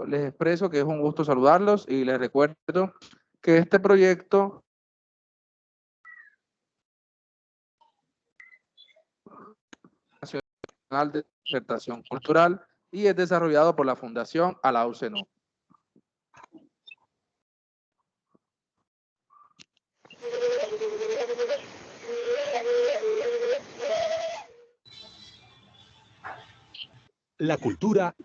les expreso que es un gusto saludarlos y les recuerdo que este proyecto nacional de disertación cultural y es desarrollado por la Fundación Alao-Senú. La cultura.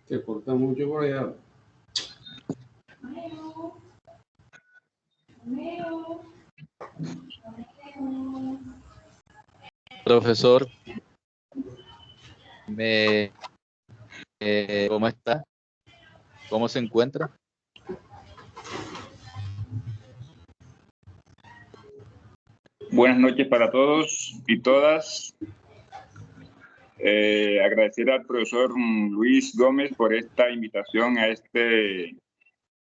Se corta mucho por allá. Profesor, ¿cómo está? ¿Cómo se encuentra? Buenas noches para todos y todas. Agradecer al profesor Luis Gómez por esta invitación a esta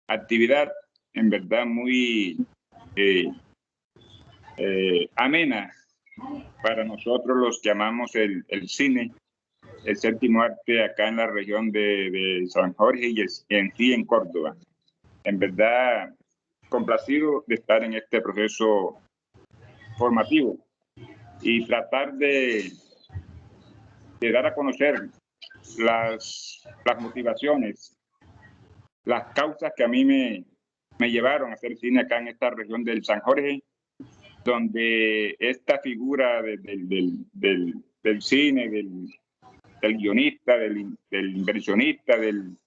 actividad, en verdad muy amena para nosotros los que amamos el cine, el séptimo arte acá en la región de San Jorge y en sí en Córdoba. En verdad, complacido de estar en este proceso formativo y tratar de dar a conocer las motivaciones, las causas que a mí me llevaron a hacer cine acá en esta región del San Jorge, donde esta figura del cine, del guionista, del inversionista, del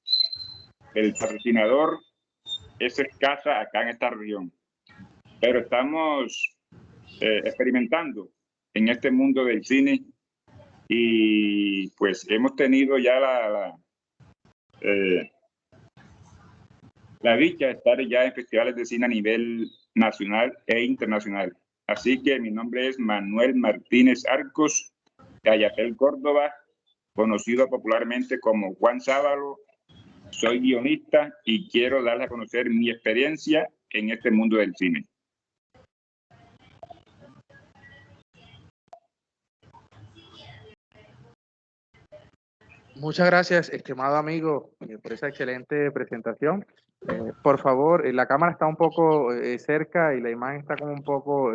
patrocinador, es escasa acá en esta región. Pero estamos experimentando en este mundo del cine y pues hemos tenido ya la dicha de estar ya en festivales de cine a nivel nacional e internacional. Así que mi nombre es Manuel Martínez Arcos, de Ayapel, Córdoba, conocido popularmente como Juan Sábalo. Soy guionista y quiero darles a conocer mi experiencia en este mundo del cine. Muchas gracias, estimado amigo, por esa excelente presentación. Por favor, la cámara está un poco cerca y la imagen está como un poco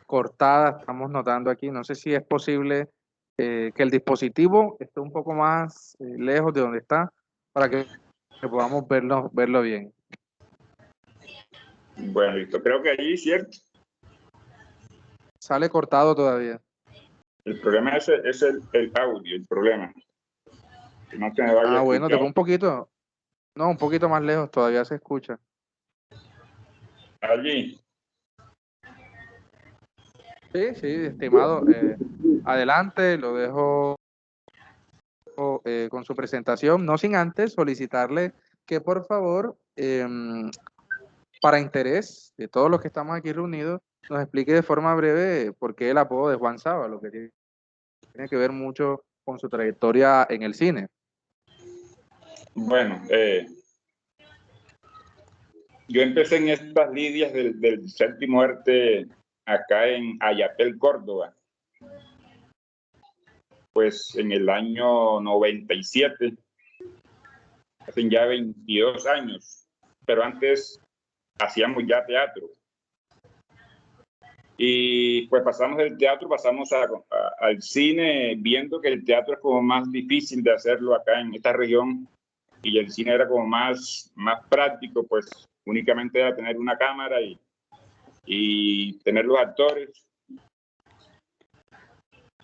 cortada, estamos notando aquí. No sé si es posible que el dispositivo esté un poco más lejos de donde está para que podamos verlo bien. Bueno, listo. Creo que allí, ¿cierto? Sale cortado todavía. El problema es el audio, el problema. Que no te me vaya a Bueno, escuchar. un poquito, no, un poquito más lejos, todavía se escucha. Allí. Sí, estimado. Adelante, lo dejo con su presentación, no sin antes solicitarle que por favor, para interés de todos los que estamos aquí reunidos, nos explique de forma breve por qué el apodo de Juan Sábalo, que tiene que ver mucho con su trayectoria en el cine. Bueno, yo empecé en estas lidias del séptimo arte acá en Ayapel, Córdoba. Pues en el año 97, hace ya 22 años, pero antes hacíamos ya teatro. Y pues pasamos del teatro, pasamos al cine, viendo que el teatro es como más difícil de hacerlo acá en esta región y el cine era como más práctico, pues únicamente era tener una cámara y tener los actores.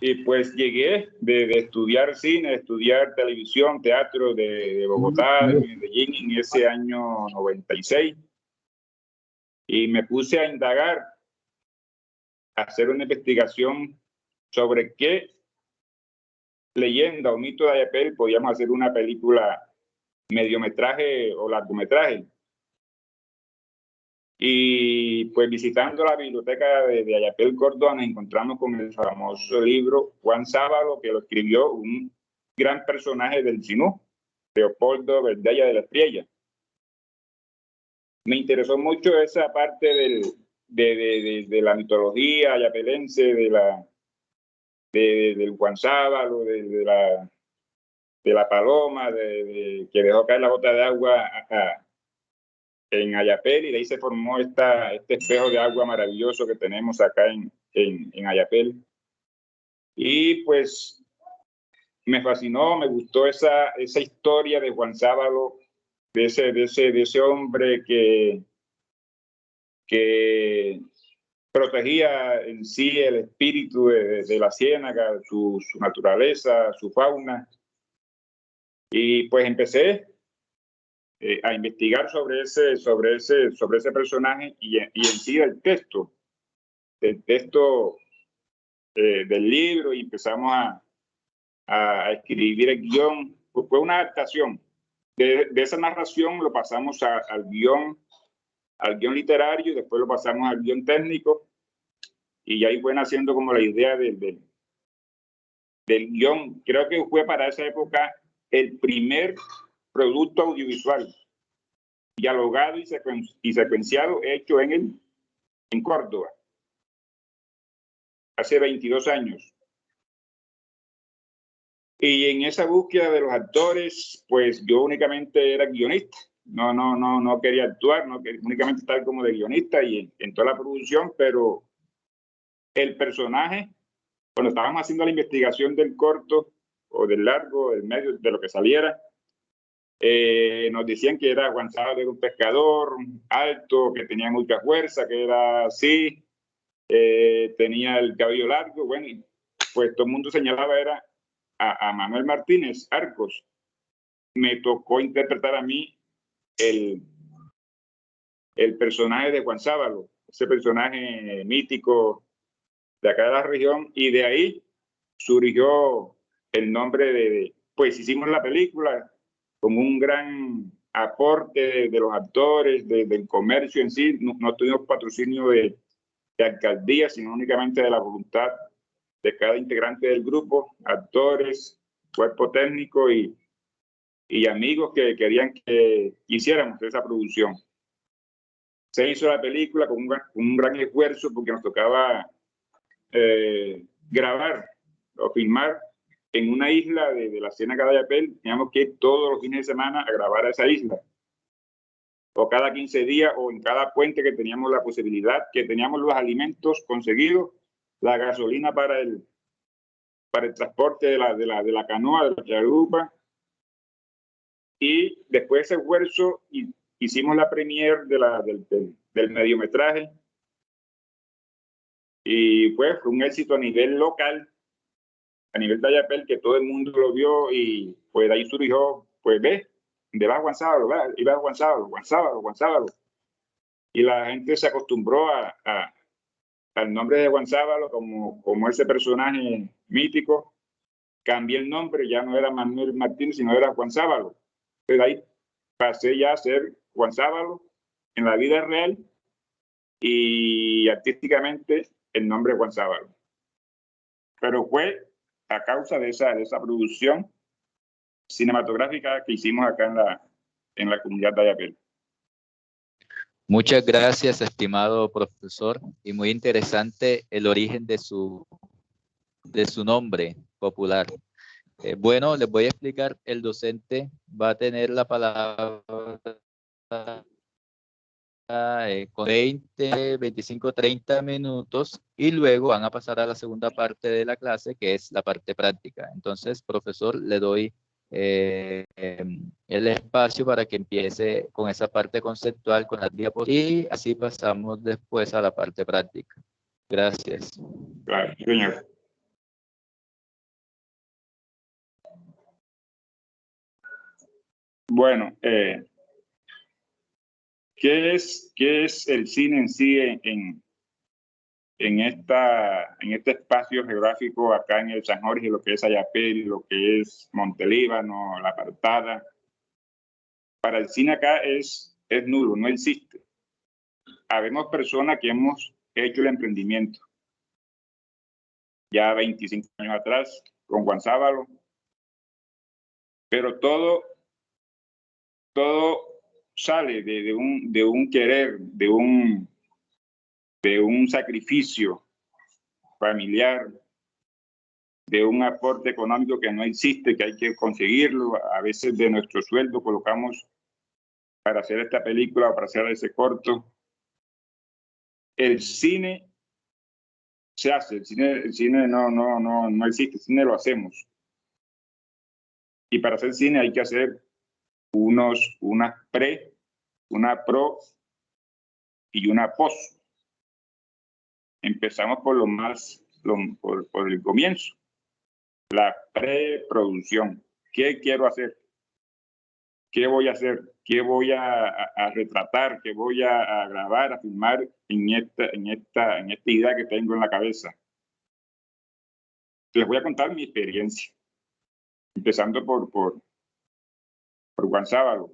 Y pues llegué de estudiar cine, de estudiar televisión, teatro de Bogotá, de Medellín, en ese año 96. Y me puse a indagar, a hacer una investigación sobre qué leyenda o mito de Ayapel podíamos hacer una película mediometraje o largometraje. Y pues visitando la biblioteca de Ayapel, Córdoba, nos encontramos con el famoso libro Juan Sábalo, que lo escribió un gran personaje del Sinú, Leopoldo Verdella de la Estrella. Me interesó mucho esa parte de la mitología ayapelense, del Juan Sábalo, la paloma, que dejó caer la gota de agua en Ayapel, y de ahí se formó este espejo de agua maravilloso que tenemos acá en Ayapel. Y pues me fascinó, me gustó esa historia de Juan Sábalo, de ese hombre que protegía en sí el espíritu de la ciénaga, su naturaleza, su fauna. Y pues empecé a investigar sobre ese personaje y en sí el texto del libro, y empezamos a escribir el guión. Fue una adaptación. De esa narración lo pasamos al guión literario, después lo pasamos al guión técnico, y ahí fue naciendo como la idea del guión. Creo que fue para esa época el primer producto audiovisual dialogado y secuenciado hecho en Córdoba, hace 22 años. Y en esa búsqueda de los actores, pues yo únicamente era guionista. No quería actuar, no quería únicamente estar como de guionista y en toda la producción, pero el personaje, cuando estábamos haciendo la investigación del corto o del largo, del medio, de lo que saliera, nos decían que era Juan Sábalo, era un pescador alto, que tenía mucha fuerza, que era así, tenía el cabello largo. Bueno, y pues todo el mundo señalaba era a Manuel Martínez Arcos. Me tocó interpretar a mí el personaje de Juan Sábalo, ese personaje mítico de acá de la región, y de ahí surgió el nombre pues hicimos la película con un gran aporte de los actores, del comercio en sí. No tuvimos patrocinio de alcaldía, sino únicamente de la voluntad de cada integrante del grupo, actores, cuerpo técnico y amigos que querían que hiciéramos esa producción. Se hizo la película con un gran esfuerzo, porque nos tocaba grabar o filmar en una isla de la Ciénaga de Ayapel. Teníamos que ir todos los fines de semana a grabar a esa isla, o cada 15 días, o en cada puente que teníamos la posibilidad, que teníamos los alimentos conseguidos, la gasolina para el transporte de la canoa, de la chalupa. Y después de ese esfuerzo hicimos la premiere del mediometraje, y pues fue un éxito a nivel local, a nivel de Ayapel, que todo el mundo lo vio, y pues de ahí surgió, pues ve, de va Juan Sábalo, iba Juan Sábalo, Juan Sábalo, Juan Sábalo. Y la gente se acostumbró al nombre de Juan Sábalo como ese personaje mítico. Cambié el nombre, ya no era Manuel Martínez, sino era Juan Sábalo. Pero ahí pasé ya a ser Juan Sábalo en la vida real, y artísticamente el nombre Juan Sábalo. Pero fue a causa de esa producción cinematográfica que hicimos acá en la comunidad de Ayapel. Muchas gracias, estimado profesor, y muy interesante el origen de su nombre popular. Bueno, les voy a explicar. El docente va a tener la palabra con 20, 25, 30 minutos, y luego van a pasar a la segunda parte de la clase, que es la parte práctica. Entonces, profesor, le doy el espacio para que empiece con esa parte conceptual, con las diapositivas, y así pasamos después a la parte práctica. Gracias. Claro, señor. Bueno, ¿qué es el cine en sí en este espacio geográfico acá en el San Jorge, lo que es Ayapel, lo que es Montelíbano, La Apartada? Para el cine acá es nulo, no existe. Habemos personas que hemos hecho el emprendimiento ya 25 años atrás con Juan Sábalo, pero todo sale de un querer, de un sacrificio familiar, de un aporte económico que no existe, que hay que conseguirlo. A veces de nuestro sueldo colocamos para hacer esta película, para hacer ese corto. El cine se hace, el cine no existe, el cine lo hacemos. Y para hacer cine hay que hacer una pro y una post. Empezamos por por el comienzo, la preproducción. ¿Qué quiero hacer? ¿Qué voy a hacer? ¿Qué voy a retratar? ¿Qué voy a grabar, a filmar en esta idea que tengo en la cabeza? Les voy a contar mi experiencia, empezando por Juan Sábalo.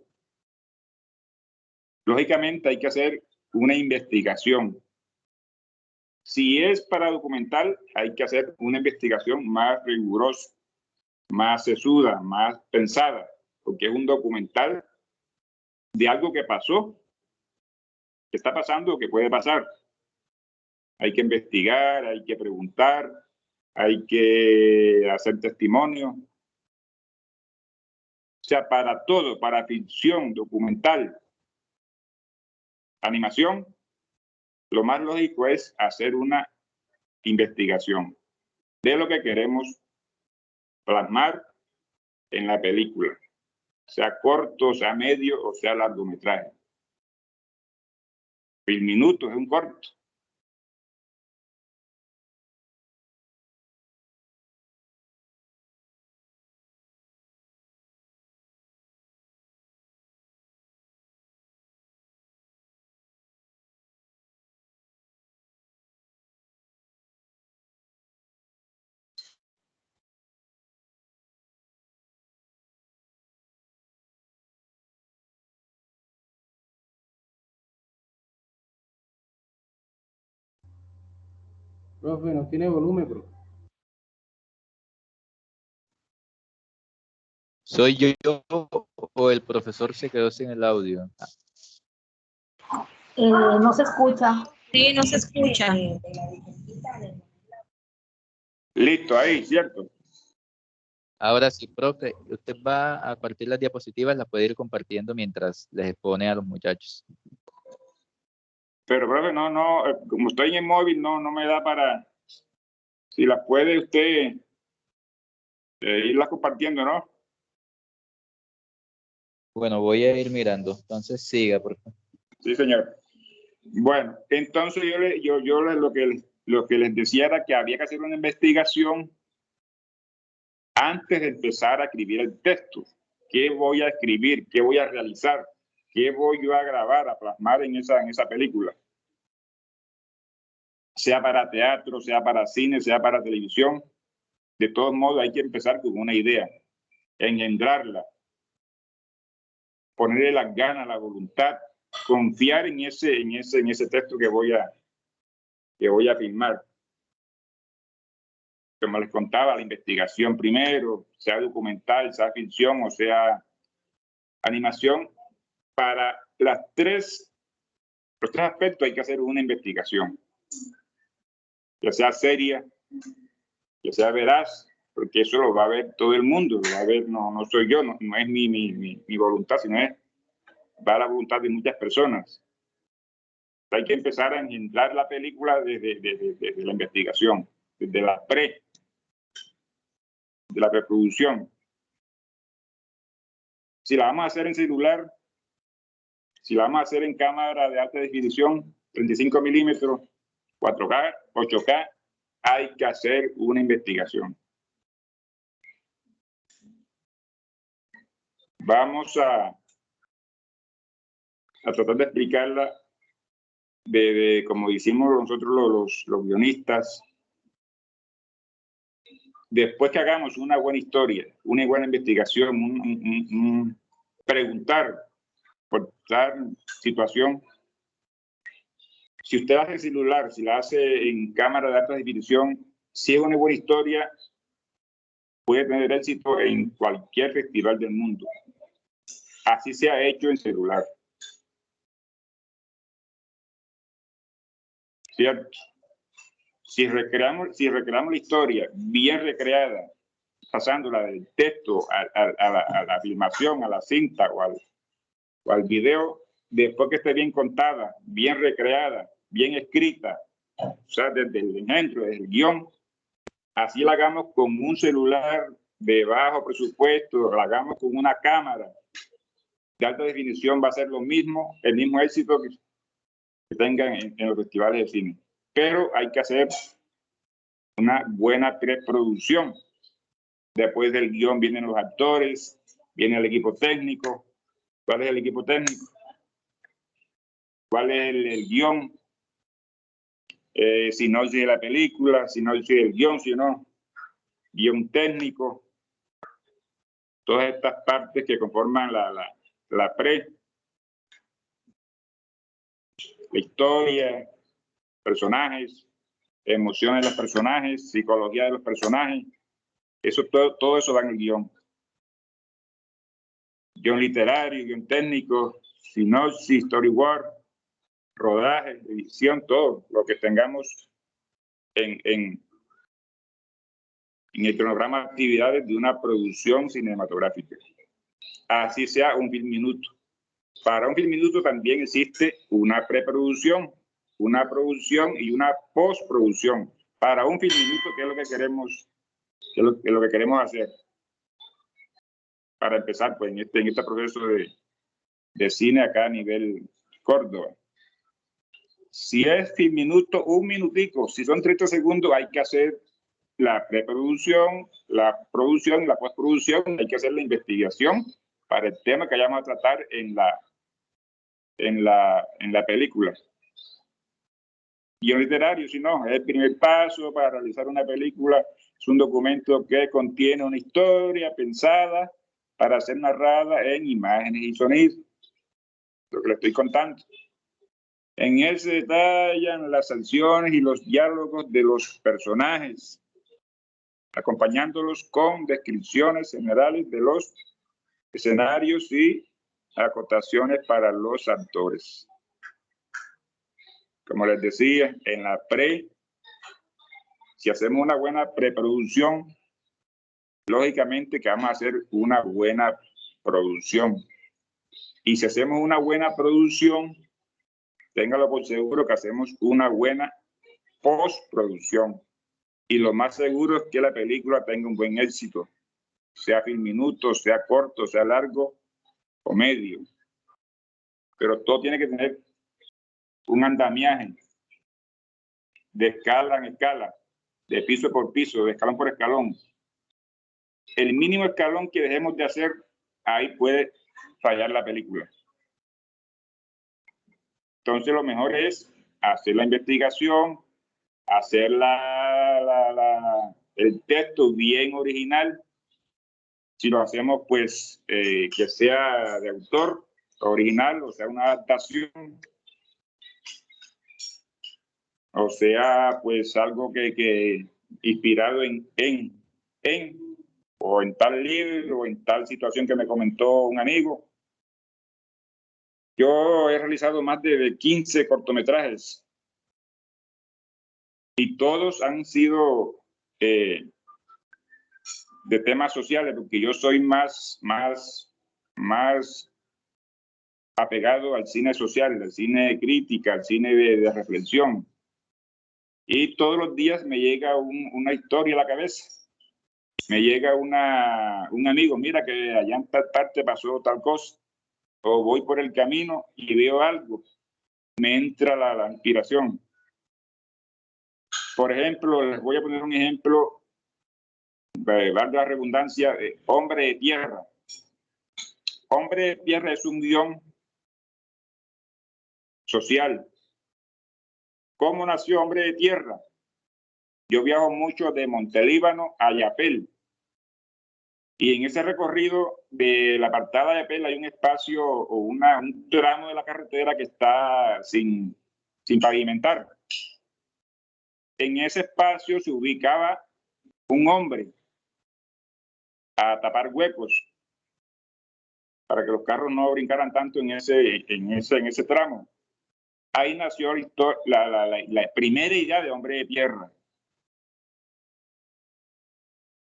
Lógicamente hay que hacer una investigación. Si es para documental, hay que hacer una investigación más rigurosa, más sesuda, más pensada, porque es un documental de algo que pasó, que está pasando o que puede pasar. Hay que investigar, hay que preguntar, hay que hacer testimonio. O sea, para todo, para ficción, documental, animación, lo más lógico es hacer una investigación de lo que queremos plasmar en la película, sea corto, sea medio o sea largometraje. 1000 minutos es un corto. Profe, no tiene volumen, bro. ¿Soy yo o el profesor se quedó sin el audio? No se escucha. Sí, no se escucha. Listo, ahí, ¿cierto? Ahora sí, profe, usted va a partir las diapositivas, las puede ir compartiendo mientras les expone a los muchachos. Pero, profe, como estoy en el móvil, no me da para... Si las puede usted irlas compartiendo, ¿no? Bueno, voy a ir mirando. Entonces siga, por favor. Sí, señor. Bueno, entonces lo que les decía era que había que hacer una investigación antes de empezar a escribir el texto. ¿Qué voy a escribir? ¿Qué voy a realizar? ¿Qué voy yo a grabar, a plasmar en esa película? Sea para teatro, sea para cine, sea para televisión. De todos modos, hay que empezar con una idea, engendrarla, ponerle las ganas, la voluntad, confiar en ese texto que voy a filmar. Como les contaba, la investigación primero, sea documental, sea ficción o sea animación, para los tres aspectos hay que hacer una investigación, ya sea seria, ya sea veraz, porque eso lo va a ver todo el mundo, lo va a ver, no soy yo, no es mi voluntad, sino va a la voluntad de muchas personas. Hay que empezar a engendrar la película desde la investigación, desde de la preproducción. Si la vamos a hacer en celular, si la vamos a hacer en cámara de alta definición, 35 milímetros, 4K, 8K, hay que hacer una investigación. Vamos a tratar de explicarla como hicimos nosotros los guionistas. Después que hagamos una buena historia, una buena investigación, preguntar por tal situación, si usted hace celular, si la hace en cámara de alta definición, si es una buena historia, puede tener éxito en cualquier festival del mundo. Así se ha hecho en celular. ¿Cierto? Si recreamos la historia bien recreada, pasándola del texto a la filmación, a la cinta o al video, después que esté bien contada, bien recreada, bien escrita, o sea, desde el ejemplo, desde el guión, así la hagamos con un celular de bajo presupuesto, la hagamos con una cámara de alta definición, va a ser lo mismo, el mismo éxito que tengan en los festivales de cine. Pero hay que hacer una buena preproducción. Después del guión vienen los actores, viene el equipo técnico. ¿Cuál es el equipo técnico? ¿Cuál es el guión? Sinopsis de la película, sinopsis del guión, si no, guión técnico. Todas estas partes que conforman la historia, personajes, emociones de los personajes, psicología de los personajes. Eso, todo eso va en el guión. Guión literario, guión técnico, sinopsis, storyboard, rodaje, edición, todo lo que tengamos en el cronograma de actividades de una producción cinematográfica. Así sea un film minuto. Para un film minuto también existe una preproducción, una producción y una postproducción. Para un film minuto, ¿qué es lo que queremos, lo que queremos hacer? Para empezar, pues, en este proceso de cine acá a nivel Córdoba. Si es film minuto, un minutico. Si son 30 segundos, hay que hacer la preproducción, la producción y la postproducción. Hay que hacer la investigación para el tema que vayamos a tratar en la película. Guión literario, si no, es el primer paso para realizar una película. Es un documento que contiene una historia pensada para ser narrada en imágenes y sonidos. Lo que le estoy contando. En él se detallan las acciones y los diálogos de los personajes, acompañándolos con descripciones generales de los escenarios y acotaciones para los actores. Como les decía, en la si hacemos una buena preproducción, lógicamente que vamos a hacer una buena producción. Y si hacemos una buena producción, téngalo por seguro que hacemos una buena postproducción. Y lo más seguro es que la película tenga un buen éxito, sea film minuto, sea corto, sea largo o medio. Pero todo tiene que tener un andamiaje de escala en escala, de piso por piso, de escalón por escalón. El mínimo escalón que dejemos de hacer, ahí puede fallar la película. Entonces lo mejor es hacer la investigación, hacer el texto bien original. Si lo hacemos, pues, que sea de autor original, o sea, una adaptación, o sea, pues, algo que inspirado en o en tal libro, o en tal situación que me comentó un amigo. Yo he realizado más de 15 cortometrajes y todos han sido de temas sociales, porque yo soy más apegado al cine social, al cine de crítica, al cine de reflexión. Y todos los días me llega una historia a la cabeza. Me llega un amigo, mira que allá en tal parte pasó tal cosa. O voy por el camino y veo algo. Me entra la inspiración. Por ejemplo, les voy a poner un ejemplo, valga la redundancia, de Hombre de Tierra. Hombre de Tierra es un guión social. ¿Cómo nació Hombre de Tierra? Yo viajo mucho de Montelíbano a Yapel. Y en ese recorrido de la apartada de Yapel hay un espacio o un tramo de la carretera que está sin pavimentar. En ese espacio se ubicaba un hombre a tapar huecos para que los carros no brincaran tanto en ese tramo. Ahí nació la primera idea de Hombre de Tierra.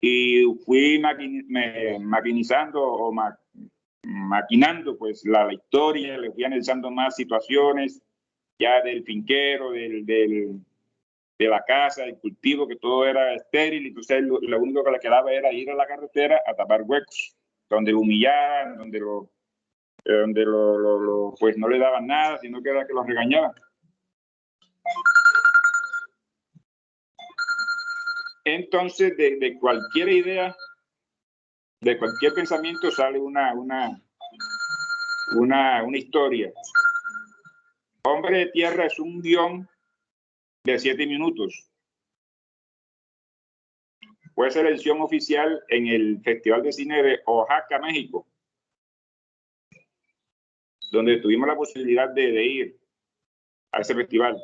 y fui maquinizando o maquinando pues la historia, le fui analizando más situaciones ya del finquero, de la casa, del cultivo, que todo era estéril, entonces lo único que le quedaba era ir a la carretera a tapar huecos, donde lo humillaban, donde pues no le daban nada, sino que era que los regañaban. Entonces, de cualquier idea, de cualquier pensamiento sale una historia. Hombre de Tierra es un guión de 7 minutos. Fue selección oficial en el Festival de Cine de Oaxaca, México, donde tuvimos la posibilidad de ir a ese festival.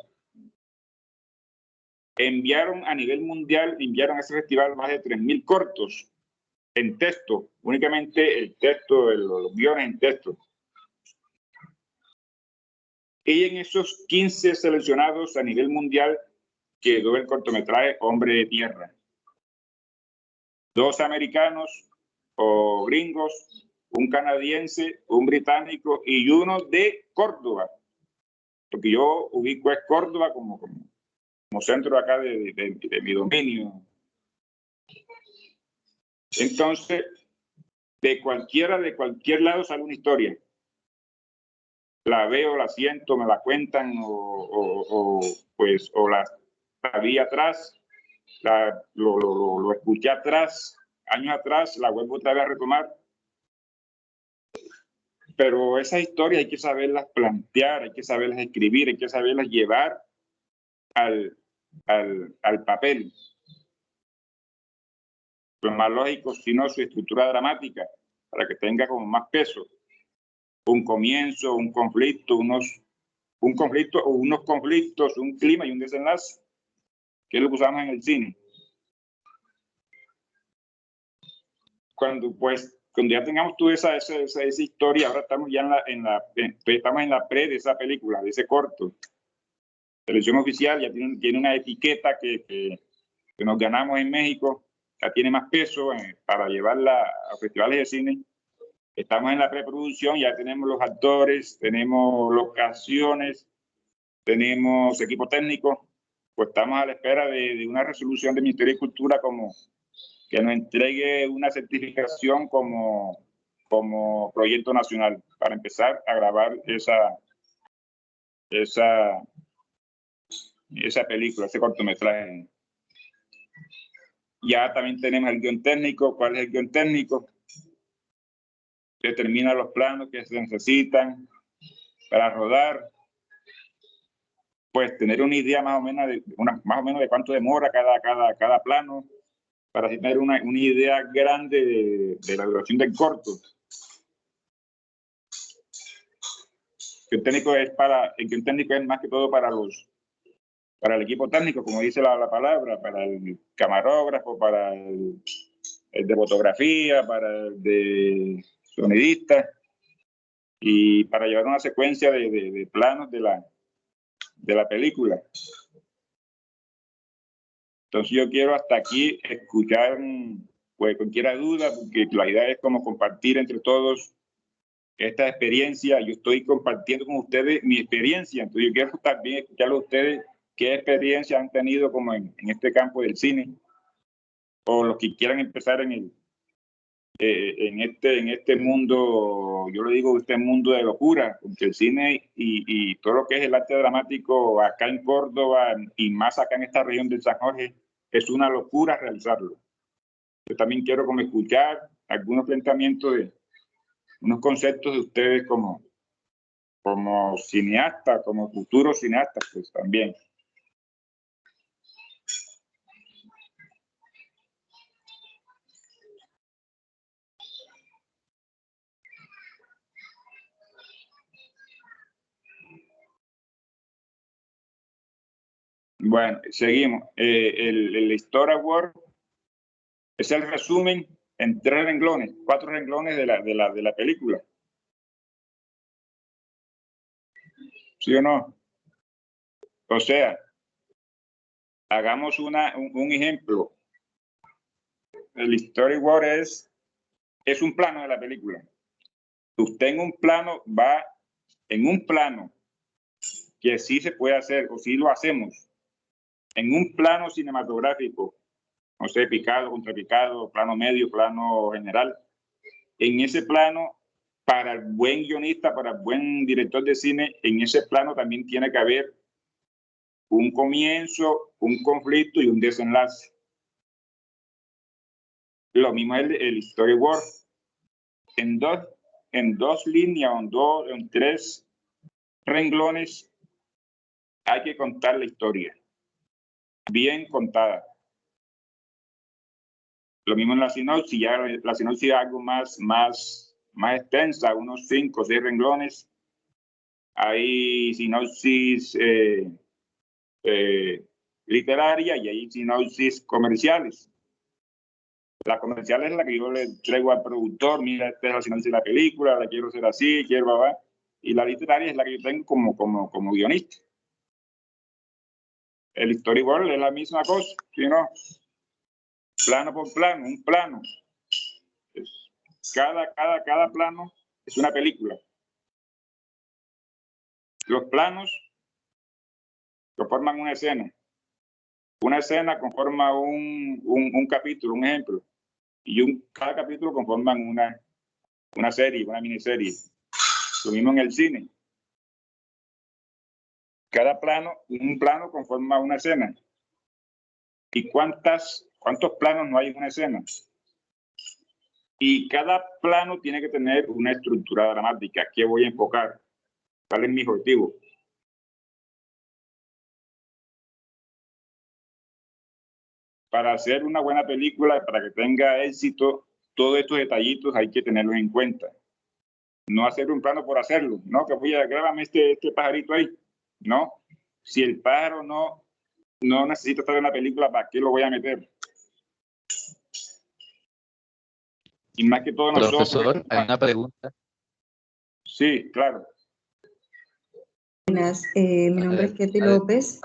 Enviaron a nivel mundial, enviaron a ese festival más de 3.000 cortos en texto, únicamente el texto, los guiones en texto. Y en esos 15 seleccionados a nivel mundial quedó el cortometraje Hombre de Tierra. 2 americanos o gringos, un canadiense, un británico y uno de Córdoba, porque yo ubico es Córdoba como centro acá de mi dominio. Entonces, de cualquier lado sale una historia. La veo, la siento, me la cuentan o la vi atrás, lo escuché atrás, años atrás, la vuelvo otra vez a retomar. Pero esas historias hay que saberlas plantear, hay que saberlas escribir, hay que saberlas llevar al papel. Lo más lógico, sino su estructura dramática, para que tenga como más peso. Un comienzo, un conflicto, unos conflictos, un clima y un desenlace, que es lo que usamos en el cine. Cuando ya tengamos toda esa historia, ahora estamos ya estamos en la pre de esa película, de ese corto. Selección oficial ya tiene una etiqueta que nos ganamos en México, ya tiene más peso para llevarla a festivales de cine. Estamos en la preproducción, ya tenemos los actores, tenemos locaciones, tenemos equipo técnico, pues estamos a la espera de una resolución del Ministerio de Cultura como que nos entregue una certificación como proyecto nacional para empezar a grabar esa película, ese cortometraje. Ya también tenemos el guión técnico. ¿Cuál es el guión técnico? Determina los planos que se necesitan para rodar. Pues tener una idea más o menos de cuánto demora cada plano, para tener una idea grande de la duración del corto. El guión técnico es más que todo para el equipo técnico, como dice la palabra, para el camarógrafo, para el de fotografía, para el de sonidista, y para llevar una secuencia de planos de la película. Entonces yo quiero hasta aquí escuchar pues cualquier duda, porque la idea es como compartir entre todos esta experiencia. Yo estoy compartiendo con ustedes mi experiencia, entonces yo quiero también escucharlo a ustedes qué experiencia han tenido como en este campo del cine, o los que quieran empezar en este mundo, yo le digo, este mundo de locura, porque el cine y todo lo que es el arte dramático acá en Córdoba y más acá en esta región del San Jorge, es una locura realizarlo. Yo también quiero como escuchar algunos planteamientos unos conceptos de ustedes como cineastas, como futuros cineastas, pues también. Bueno, seguimos. El Story Award es el resumen en 4 renglones de la película. ¿Sí o no? O sea, hagamos un ejemplo. storyboard es un plano de la película. Usted en un plano va en un plano que sí se puede hacer, o sí lo hacemos, en un plano cinematográfico, no sé, picado, contrapicado, plano medio, plano general. En ese plano, para el buen guionista, para el buen director de cine, en ese plano también tiene que haber un comienzo, un conflicto y un desenlace. Lo mismo es el storyboard. En dos líneas, en tres renglones, hay que contar la historia, bien contada. Lo mismo en la sinopsis, ya la sinopsis es algo más extensa, unos 5 o 6 renglones. Hay sinopsis literaria y hay sinopsis comerciales. La comercial es la que yo le traigo al productor, mira, esta es la sinopsis de la película, la quiero hacer así, quiero, y la literaria es la que yo tengo como guionista. El storyboard es la misma cosa, ¿sí, no? Plano por plano, un plano. Cada plano es una película. Los planos conforman una escena. Una escena conforma un capítulo, un ejemplo. Y cada capítulo conforman una serie, una miniserie. Lo mismo en el cine. Un plano conforma una escena. ¿Y cuántos planos no hay en una escena? Y cada plano tiene que tener una estructura dramática. ¿Qué voy a enfocar? ¿Cuál es mi objetivo? Para hacer una buena película, para que tenga éxito, todos estos detallitos hay que tenerlos en cuenta. No hacer un plano por hacerlo, ¿no? Que voy a grabarme este pajarito ahí. No. Si el pájaro no necesita estar en la película, ¿para qué lo voy a meter? Y más que todo nosotros. Profesor, hay una pregunta. Sí, claro. Buenas, mi nombre es Ketty López.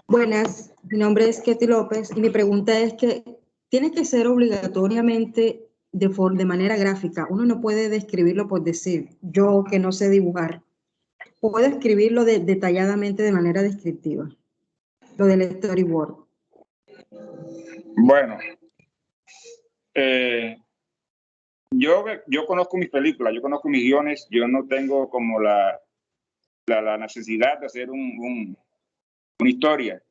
Buenas, mi nombre es Ketty López y mi pregunta es que tiene que ser obligatoriamente de manera gráfica. Uno no puede describirlo por decir, yo que no sé dibujar. Puedo escribirlo detalladamente de manera descriptiva. Lo del storyboard. Bueno, yo conozco mis películas, yo conozco mis guiones, yo no tengo como la necesidad de hacer una historia,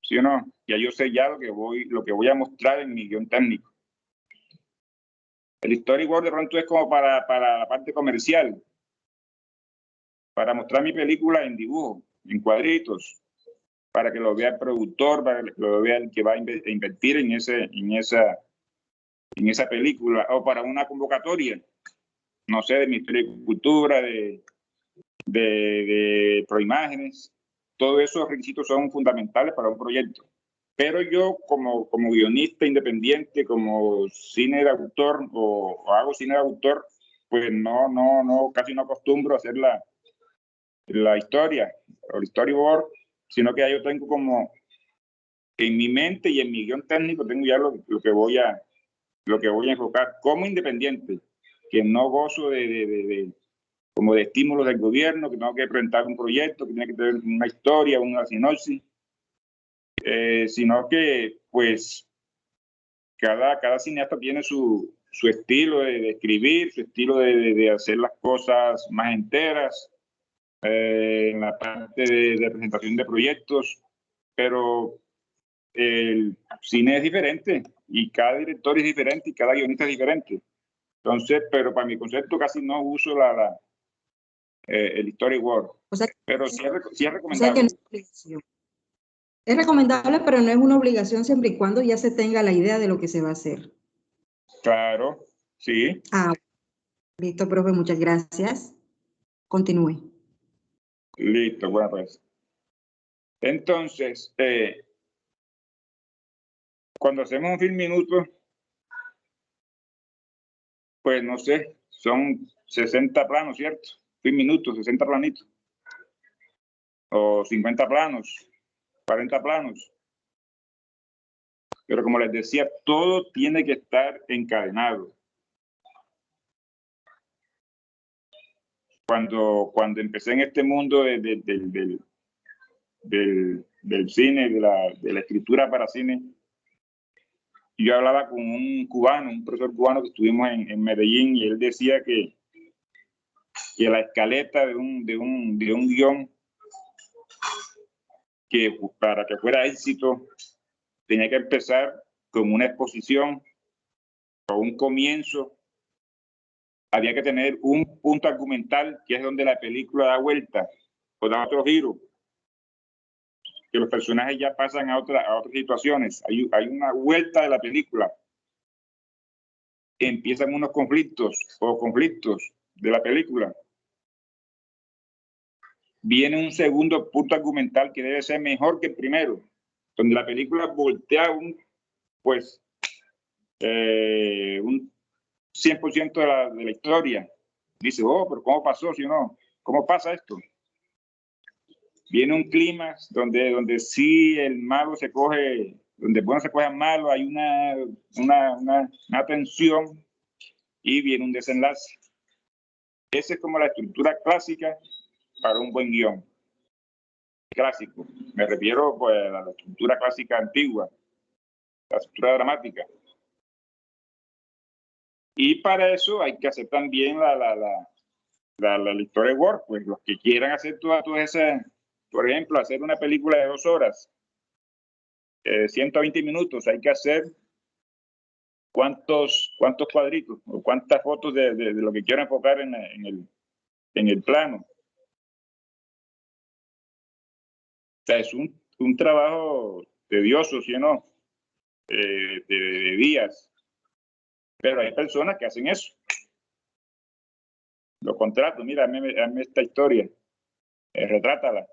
¿sí o no? Ya yo sé ya lo que voy a mostrar en mi guión técnico. El storyboard de pronto es como para la parte comercial, para mostrar mi película en dibujo, en cuadritos, para que lo vea el productor, para que lo vea el que va a invertir en esa película, o para una convocatoria, no sé, de Ministerio de Cultura, de Proimágenes. Todos esos requisitos son fundamentales para un proyecto. Pero yo como guionista independiente, como cine de autor o hago cine de autor, pues casi no acostumbro a hacer la historia o el storyboard, sino que ya yo tengo como en mi mente y en mi guión técnico tengo ya lo que voy a enfocar como independiente, que no gozo como de estímulos del gobierno, que tengo que presentar un proyecto, que tiene que tener una historia, una sinopsis, sino que pues cada cineasta tiene su estilo de escribir, su estilo de hacer las cosas más enteras, en la parte de presentación de proyectos, pero el cine es diferente y cada director es diferente y cada guionista es diferente. Entonces, pero para mi concepto casi no uso el storyboard, O sea, pero sí es o sea recomendable. que no es obligación. Es recomendable, pero no es una obligación siempre y cuando ya se tenga la idea de lo que se va a hacer. Claro, sí. Listo, profe, muchas gracias. Continúe. Listo, bueno, pues. Entonces, cuando hacemos un film minuto, pues no sé, son 60 planos, ¿cierto? Film minutos, 60 planitos. O 50 planos, 40 planos. Pero como les decía, todo tiene que estar encadenado. Cuando empecé en este mundo del cine, de la escritura para cine, yo hablaba con un cubano, un profesor cubano que estuvimos en Medellín, y él decía que la escaleta de un guión, que para que fuera éxito, tenía que empezar con una exposición o un comienzo. Había que tener un punto argumental, que es donde la película da vuelta o da otro giro, que los personajes ya pasan a otras situaciones. Hay una vuelta de la película. Empiezan unos conflictos de la película. Viene un segundo punto argumental que debe ser mejor que el primero, donde la película voltea un 100% de la historia. Dice, oh, pero ¿cómo pasó? Si no, ¿cómo pasa esto? Viene un clímax donde sí el malo se coge, donde el bueno se coge al malo, hay una tensión, y viene un desenlace. Esa es como la estructura clásica para un buen guión. Clásico. Me refiero pues a la estructura clásica antigua, la estructura dramática. Y para eso hay que hacer también la historia de Word, pues los que quieran hacer todas esas, por ejemplo, hacer una película de 2 horas, 120 minutos, hay que hacer cuántos cuadritos o cuántas fotos de lo que quiera enfocar en el plano. O sea, es un trabajo tedioso, ¿sí o no? De días. Pero hay personas que hacen eso. Lo contrato, mira, hazme esta historia, retrátala,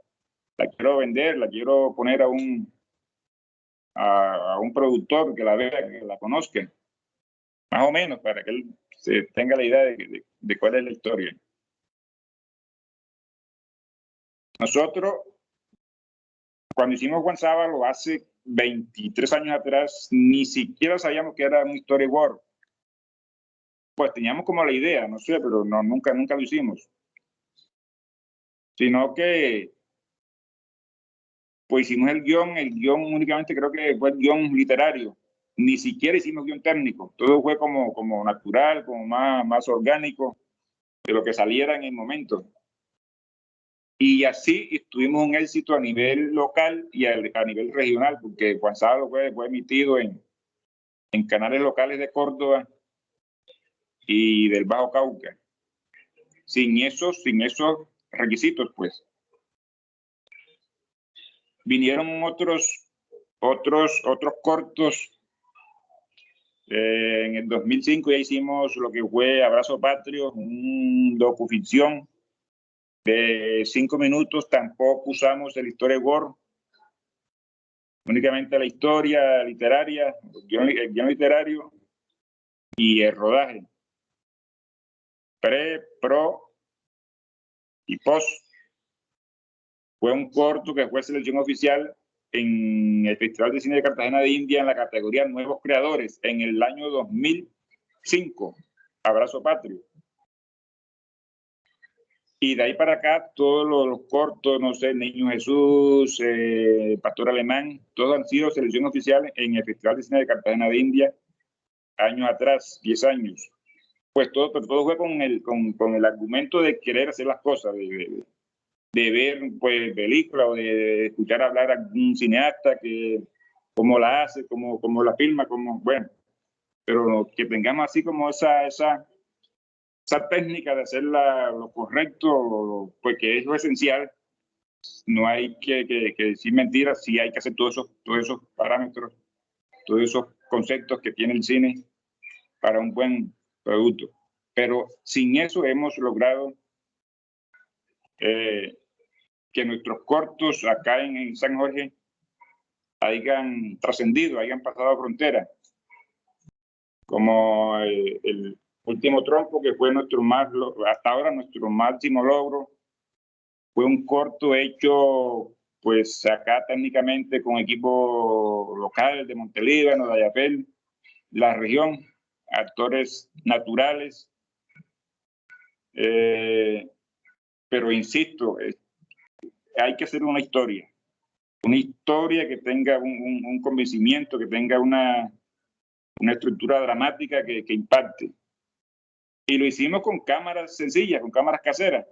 la quiero vender, la quiero poner a un productor que la vea, que la conozca, más o menos, para que él se tenga la idea de cuál es la historia. Nosotros, cuando hicimos Juan Sábalo hace 23 años atrás, ni siquiera sabíamos que era un storyboard. Pues teníamos como la idea, no sé, pero no, nunca lo hicimos. Sino que pues hicimos el guión únicamente creo que fue el guión literario. Ni siquiera hicimos guión técnico. Todo fue como natural, como más orgánico de lo que saliera en el momento. Y así tuvimos un éxito a nivel local y a nivel regional, porque Juan Sábalo fue emitido en canales locales de Córdoba y del Bajo Cauca. Sin esos requisitos, pues. Vinieron otros cortos. En el 2005 ya hicimos lo que fue Abrazo Patrio, un docuficción de 5 minutos. Tampoco usamos el storyboard, únicamente la historia literaria, el guión literario y el rodaje. Pre, pro y post. Fue un corto que fue selección oficial en el Festival de Cine de Cartagena de India en la categoría Nuevos Creadores en el año 2005. Abrazo Patrio. Y de ahí para acá, todos los cortos, no sé, Niño Jesús, Pastor Alemán, todos han sido selección oficial en el Festival de Cine de Cartagena de India, años atrás, 10 años. Pues todo fue con el argumento de querer hacer las cosas, de ver pues películas o de escuchar hablar a algún cineasta que cómo la hace, cómo la filma, bueno, pero que tengamos así como esa técnica de hacer lo correcto, pues que es lo esencial. No hay que decir mentiras, sí hay que hacer todos esos parámetros, todos esos conceptos que tiene el cine para un buen producto. Pero sin eso hemos logrado que nuestros cortos acá en San Jorge hayan trascendido, hayan pasado frontera. Como el Último Trompo, que fue hasta ahora nuestro máximo logro, fue un corto hecho pues acá técnicamente con equipo local de Montelíbano, de Ayapel, la región, actores naturales, pero insisto, hay que hacer una historia que tenga un convencimiento, que tenga una estructura dramática que impacte. Y lo hicimos con cámaras sencillas, con cámaras caseras.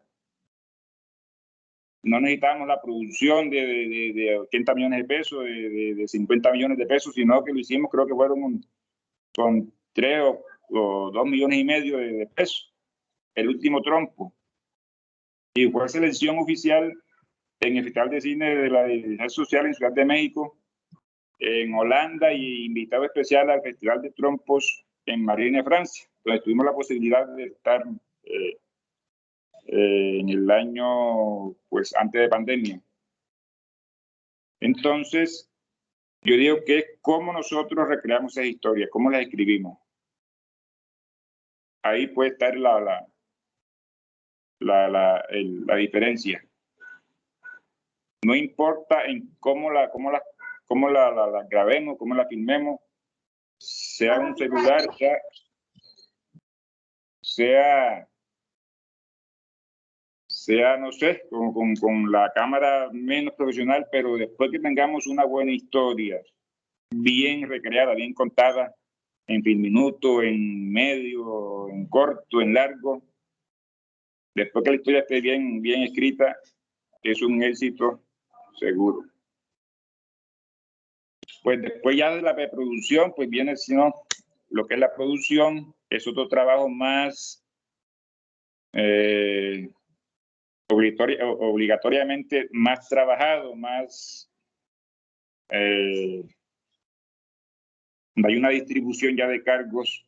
No necesitábamos la producción de 80 millones de pesos, de 50 millones de pesos, sino que lo hicimos, creo que fueron con 3 o 2 millones y medio de pesos. El último trompo. Y fue selección oficial en el Festival de Cine de la Dirección Social en Ciudad de México, en Holanda, y invitado especial al Festival de Trompos en Marine, Francia, donde tuvimos la posibilidad de estar en el año, pues, antes de pandemia. Entonces, yo digo que es cómo nosotros recreamos esas historias, cómo las escribimos. Ahí puede estar la diferencia. No importa en cómo la grabemos, cómo la filmemos, sea un celular, sea no sé, con la cámara menos profesional, pero después que tengamos una buena historia, bien recreada, bien contada, en Filminuto, en medio, en corto, en largo, después que la historia esté bien escrita, es un éxito seguro. Pues después ya de la preproducción, pues viene, sino lo que es la producción, es otro trabajo más obligatoriamente más trabajado, más hay una distribución ya de cargos,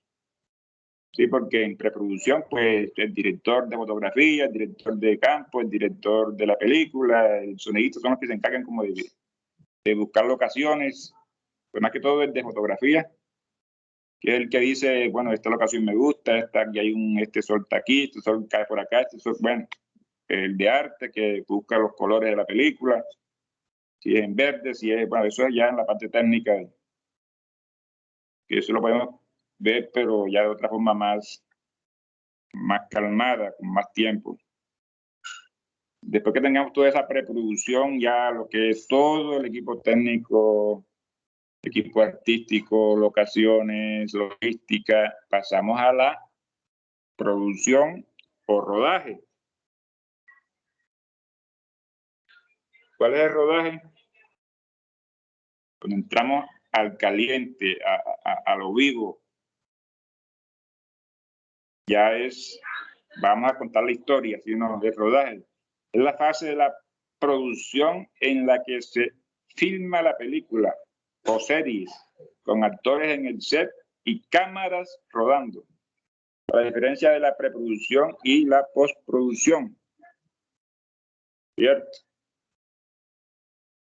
sí, porque en preproducción, pues el director de fotografía, el director de campo, el director de la película, el sonidista son los que se encargan como de buscar locaciones, pues más que todo el de fotografía, que es el que dice, bueno, esta locación me gusta, aquí hay este sol está aquí, este sol cae por acá, este sol, bueno, el de arte que busca los colores de la película, si es en verde, si es, bueno, eso es ya en la parte técnica, que eso lo podemos ver, pero ya de otra forma más calmada, con más tiempo. Después que tengamos toda esa preproducción, ya lo que es todo el equipo técnico, equipo artístico, locaciones, logística, pasamos a la producción o rodaje. ¿Cuál es el rodaje? Cuando entramos al caliente, a lo vivo, ya vamos a contar la historia, sino de rodaje. Es la fase de la producción en la que se filma la película o series con actores en el set y cámaras rodando. La diferencia de la preproducción y la postproducción. ¿Cierto?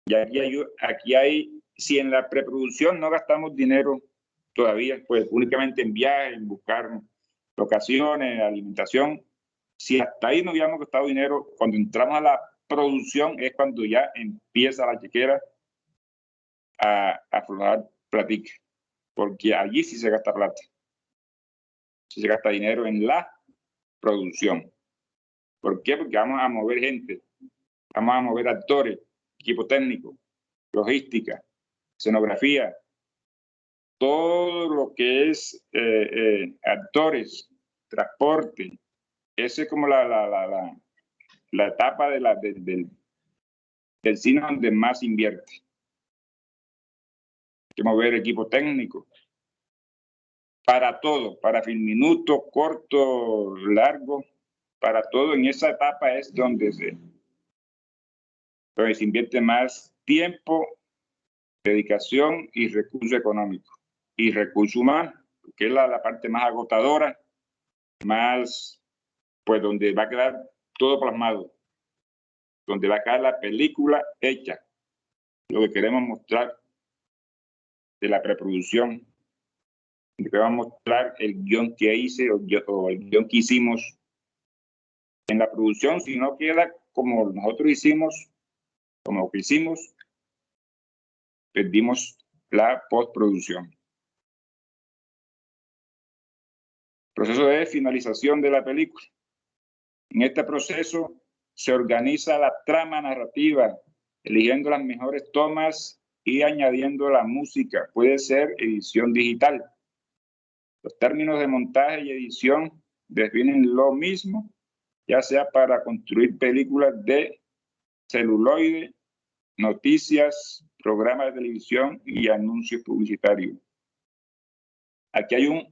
Y aquí hay, si en la preproducción no gastamos dinero todavía, pues únicamente en viajes, en buscar locaciones, alimentación, si hasta ahí no habíamos gastado dinero, cuando entramos a la producción es cuando ya empieza la chequera a aflojar platica, porque allí sí se gasta plata, sí se gasta dinero en la producción. ¿Por qué? Porque vamos a mover gente, vamos a mover actores, equipo técnico, logística, escenografía, todo lo que es actores, transporte. Esa es como la etapa del cine donde más invierte. Hay que mover equipo técnico para todo, para Filminuto, corto, largo, para todo. En esa etapa es donde se invierte más tiempo, dedicación y recurso económico y recurso humano, que es la parte más agotadora, más, pues donde va a quedar todo plasmado, donde va a quedar la película hecha, lo que queremos mostrar de la preproducción, donde queremos mostrar el guión que hice o el guión que hicimos en la producción. Si no queda como nosotros hicimos, como que hicimos, perdimos la postproducción. Proceso de finalización de la película. En este proceso se organiza la trama narrativa, eligiendo las mejores tomas y añadiendo la música. Puede ser edición digital. Los términos de montaje y edición definen lo mismo, ya sea para construir películas de celuloide, noticias, programas de televisión y anuncios publicitarios. Aquí hay un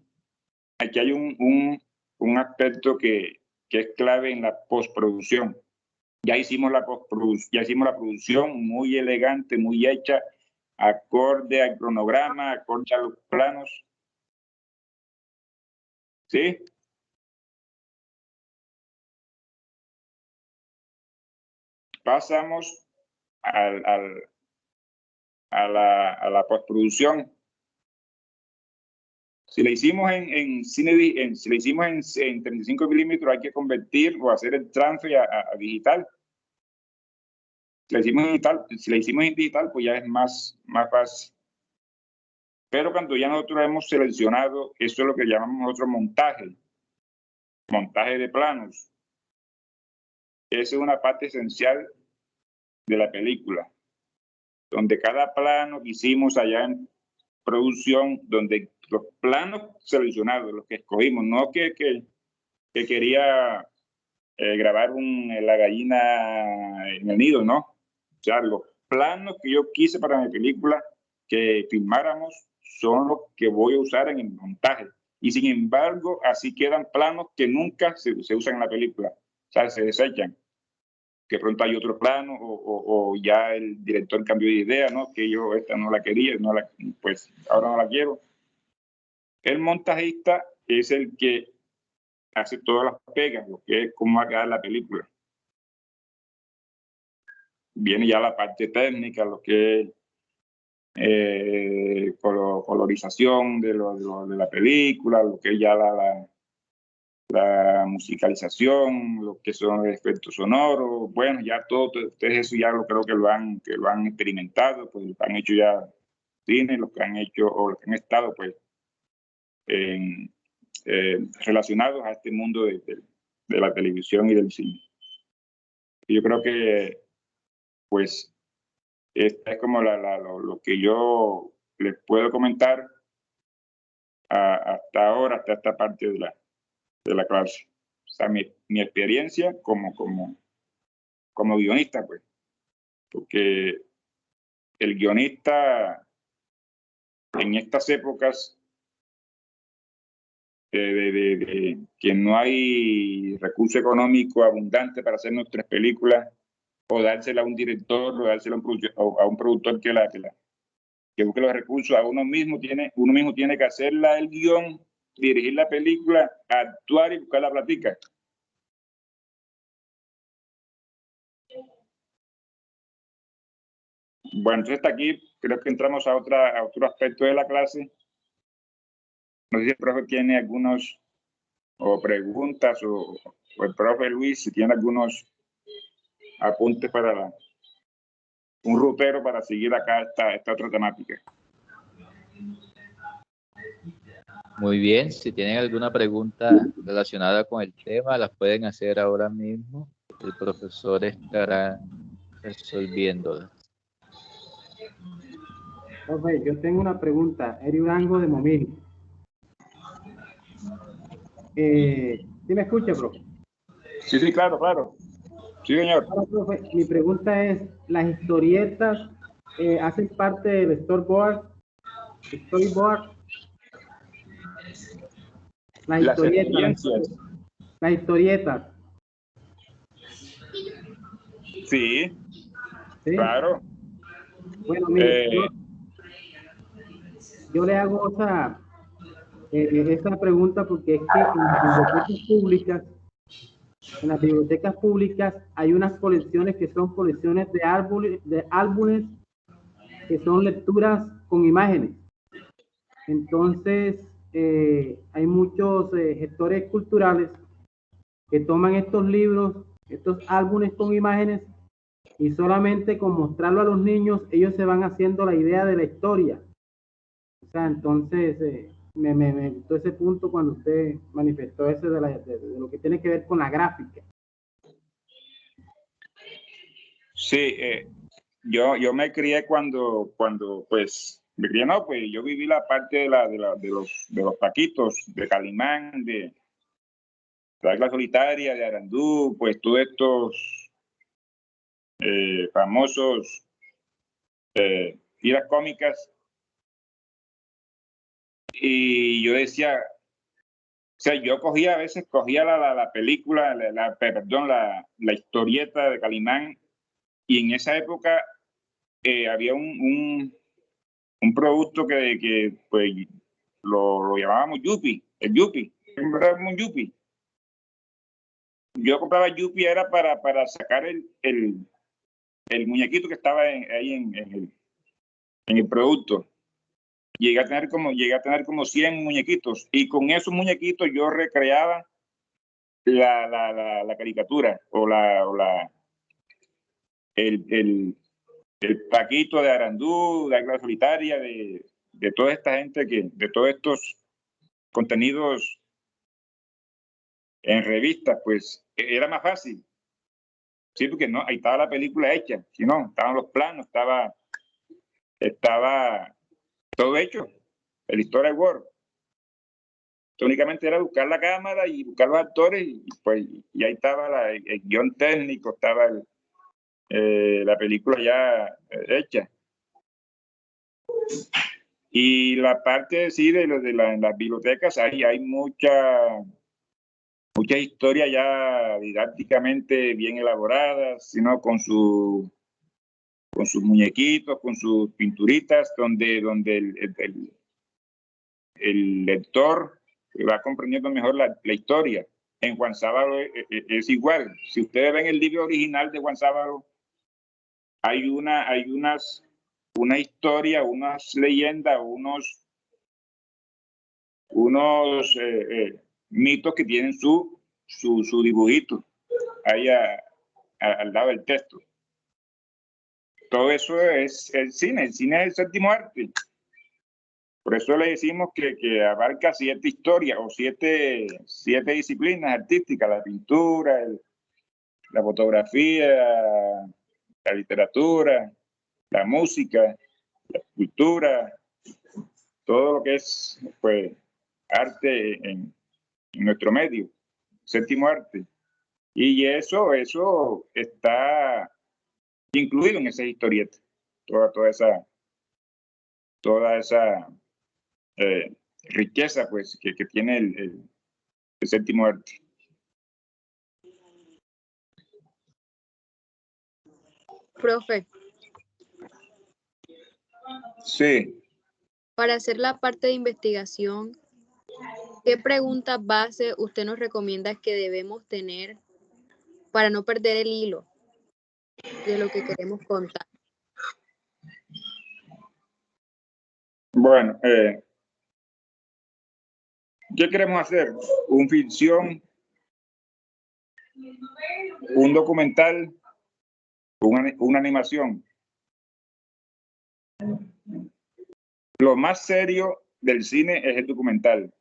aspecto que es clave en la postproducción. Ya hicimos la producción muy elegante, muy hecha, acorde al cronograma, acorde a los planos. ¿Sí? Pasamos a la postproducción. Si le hicimos si le hicimos en 35 milímetros, hay que convertir o hacer el transfer a digital. Si le hicimos en digital, pues ya es más fácil. Pero cuando ya nosotros hemos seleccionado, eso es lo que llamamos nosotros montaje de planos. Esa es una parte esencial de la película, donde cada plano que hicimos allá en producción, donde los planos seleccionados, los que escogimos, no que quería grabar la gallina en el nido, no. O sea, los planos que yo quise para mi película que filmáramos son los que voy a usar en el montaje. Y sin embargo, así quedan planos que nunca se usan en la película. O sea, se desechan. Que pronto hay otro plano o ya el director cambió de idea, ¿no? Que yo esta no la quería, pues ahora no la quiero. El montajista es el que hace todas las pegas, lo que es cómo va a quedar la película. Viene ya la parte técnica, lo que es colorización de la película, lo que es ya la musicalización, lo que son los efectos sonoros. Bueno, ya todo ustedes eso ya creo que lo han experimentado, pues lo que han hecho ya cine, lo que han hecho o lo que han estado pues relacionados a este mundo de la televisión y del cine. Y yo creo que pues esta es como lo que yo les puedo comentar hasta ahora, hasta esta parte de la clase. O sea, mi experiencia como guionista, pues. Porque el guionista en estas épocas que no hay recurso económico abundante para hacer nuestras películas, o dársela a un director, o dársela a un productor que busque los recursos. Uno mismo tiene que hacerla el guión, dirigir la película, actuar y buscar la plática. Bueno, entonces hasta aquí creo que entramos a otro aspecto de la clase. No sé si el profe tiene algunos preguntas o el profe Luis si tiene algunos apuntes para un rutero para seguir acá esta otra temática. Muy bien, si tienen alguna pregunta relacionada con el tema, las pueden hacer ahora mismo. El profesor estará resolviéndolas. Profe, yo tengo una pregunta. Eri Urango de Momil. ¿Sí me escucha, profe? Sí, claro. Sí, señor. Ahora, profe, mi pregunta es, ¿las historietas hacen parte del storyboard? Las historietas. Sí, claro. Bueno, mire, yo le hago esa pregunta porque es que en las bibliotecas públicas hay unas colecciones que son colecciones de álbumes que son lecturas con imágenes. Entonces, hay muchos gestores culturales que toman estos libros, estos álbumes con imágenes y solamente con mostrarlo a los niños, ellos se van haciendo la idea de la historia. O sea, entonces, me gustó ese punto cuando usted manifestó ese de lo que tiene que ver con la gráfica. Sí, yo me crié cuando pues, me crié, no, pues yo viví la parte de los Paquitos, de Calimán, de la Isla Solitaria, de Arandú, pues todos estos famosos tiras cómicas. Y yo decía, o sea, yo cogía, a veces cogía la película, perdón, la historieta de Calimán, y en esa época había un producto que pues lo llamábamos Yupi, el Yupi, era un Yupi. Yo compraba Yupi era para sacar el muñequito que estaba ahí en el producto. Llegué a tener como 100 muñequitos, y con esos muñequitos yo recreaba la caricatura o el Paquito de Arandú, de Águila Solitaria, de toda esta gente, de todos estos contenidos en revistas, pues era más fácil. Sí, porque no, ahí estaba la película hecha, si no, estaban los planos, estaba todo hecho, el Story Word. Únicamente era buscar la cámara y buscar los actores, y pues y ahí estaba el guión técnico, estaba la película ya hecha. Y la parte sí de las bibliotecas, hay muchas historias ya didácticamente bien elaboradas, sino con sus muñequitos, con sus pinturitas, donde el lector va comprendiendo mejor la historia. En Juan Sábalo es igual. Si ustedes ven el libro original de Juan Sábalo, hay una historia, unas leyendas, unos mitos que tienen su dibujito ahí al lado del texto. Todo eso es el cine es el séptimo arte. Por eso le decimos que abarca 7 historias o 7 disciplinas artísticas: la pintura, la fotografía, la literatura, la música, la escultura, todo lo que es pues arte en nuestro medio, séptimo arte. Y eso está incluido en esa historieta, toda esa riqueza pues que tiene el séptimo arte. Profe, Sí. para hacer la parte de investigación, ¿qué preguntas base usted nos recomienda que debemos tener para no perder el hilo de lo que queremos contar? Bueno, ¿qué queremos hacer? ¿Un ficción? ¿Un documental? ¿Una animación? Lo más serio del cine es el documental.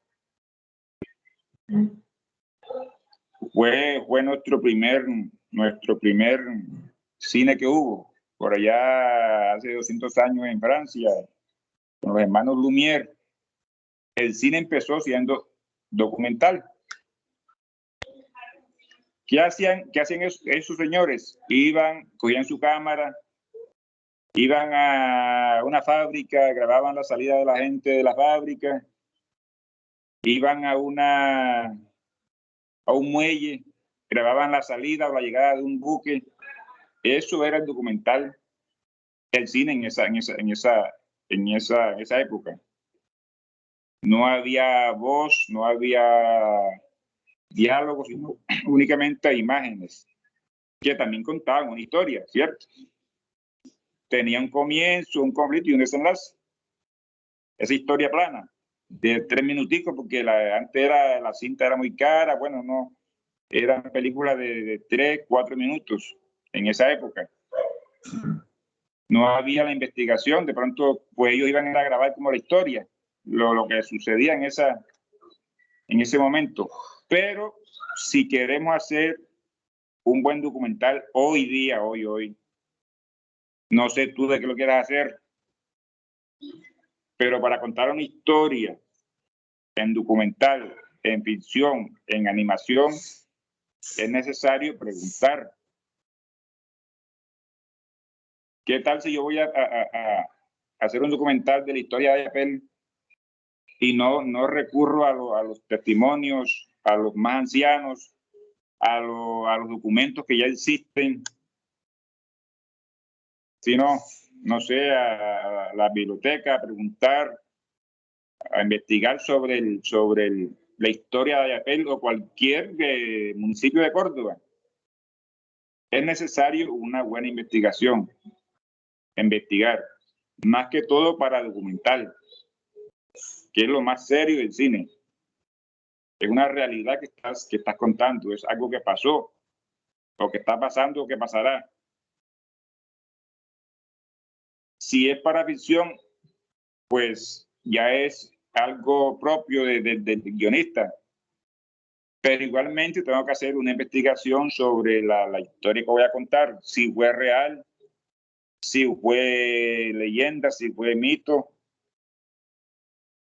Fue nuestro primer cine que hubo, por allá hace 200 años en Francia, con los hermanos Lumière. El cine empezó siendo documental. ¿Qué hacían esos señores? Cogían su cámara, iban a una fábrica, grababan la salida de la gente de la fábrica, iban a un muelle, grababan la salida o la llegada de un buque. Eso era el documental, el cine en esa época. No había voz, no había diálogos, sino únicamente imágenes que también contaban una historia, ¿cierto? Tenía un comienzo, un conflicto y un desenlace. Esa historia plana de 3 minuticos, porque antes la cinta era muy cara, bueno, no, eran películas de 3, 4 minutos en esa época. No había la investigación, de pronto pues ellos iban a grabar como la historia, lo que sucedía en ese momento. Pero si queremos hacer un buen documental hoy día, hoy, no sé tú de qué lo quieras hacer, pero para contar una historia en documental, en ficción, en animación, es necesario preguntar. ¿Qué tal si yo voy a hacer un documental de la historia de Apple y no recurro a los testimonios, a los más ancianos, a los documentos que ya existen, sino, no sé, a la biblioteca, a preguntar, a investigar sobre la historia de Apple o cualquier municipio de Córdoba? Es necesario una buena investigación, investigar, más que todo para documentar, que es lo más serio del cine. Es una realidad que estás contando, es algo que pasó, o que está pasando, o que pasará. Si es para ficción, pues ya es algo propio del guionista. Pero igualmente tengo que hacer una investigación sobre la historia que voy a contar, si fue real, si fue leyenda, si fue mito.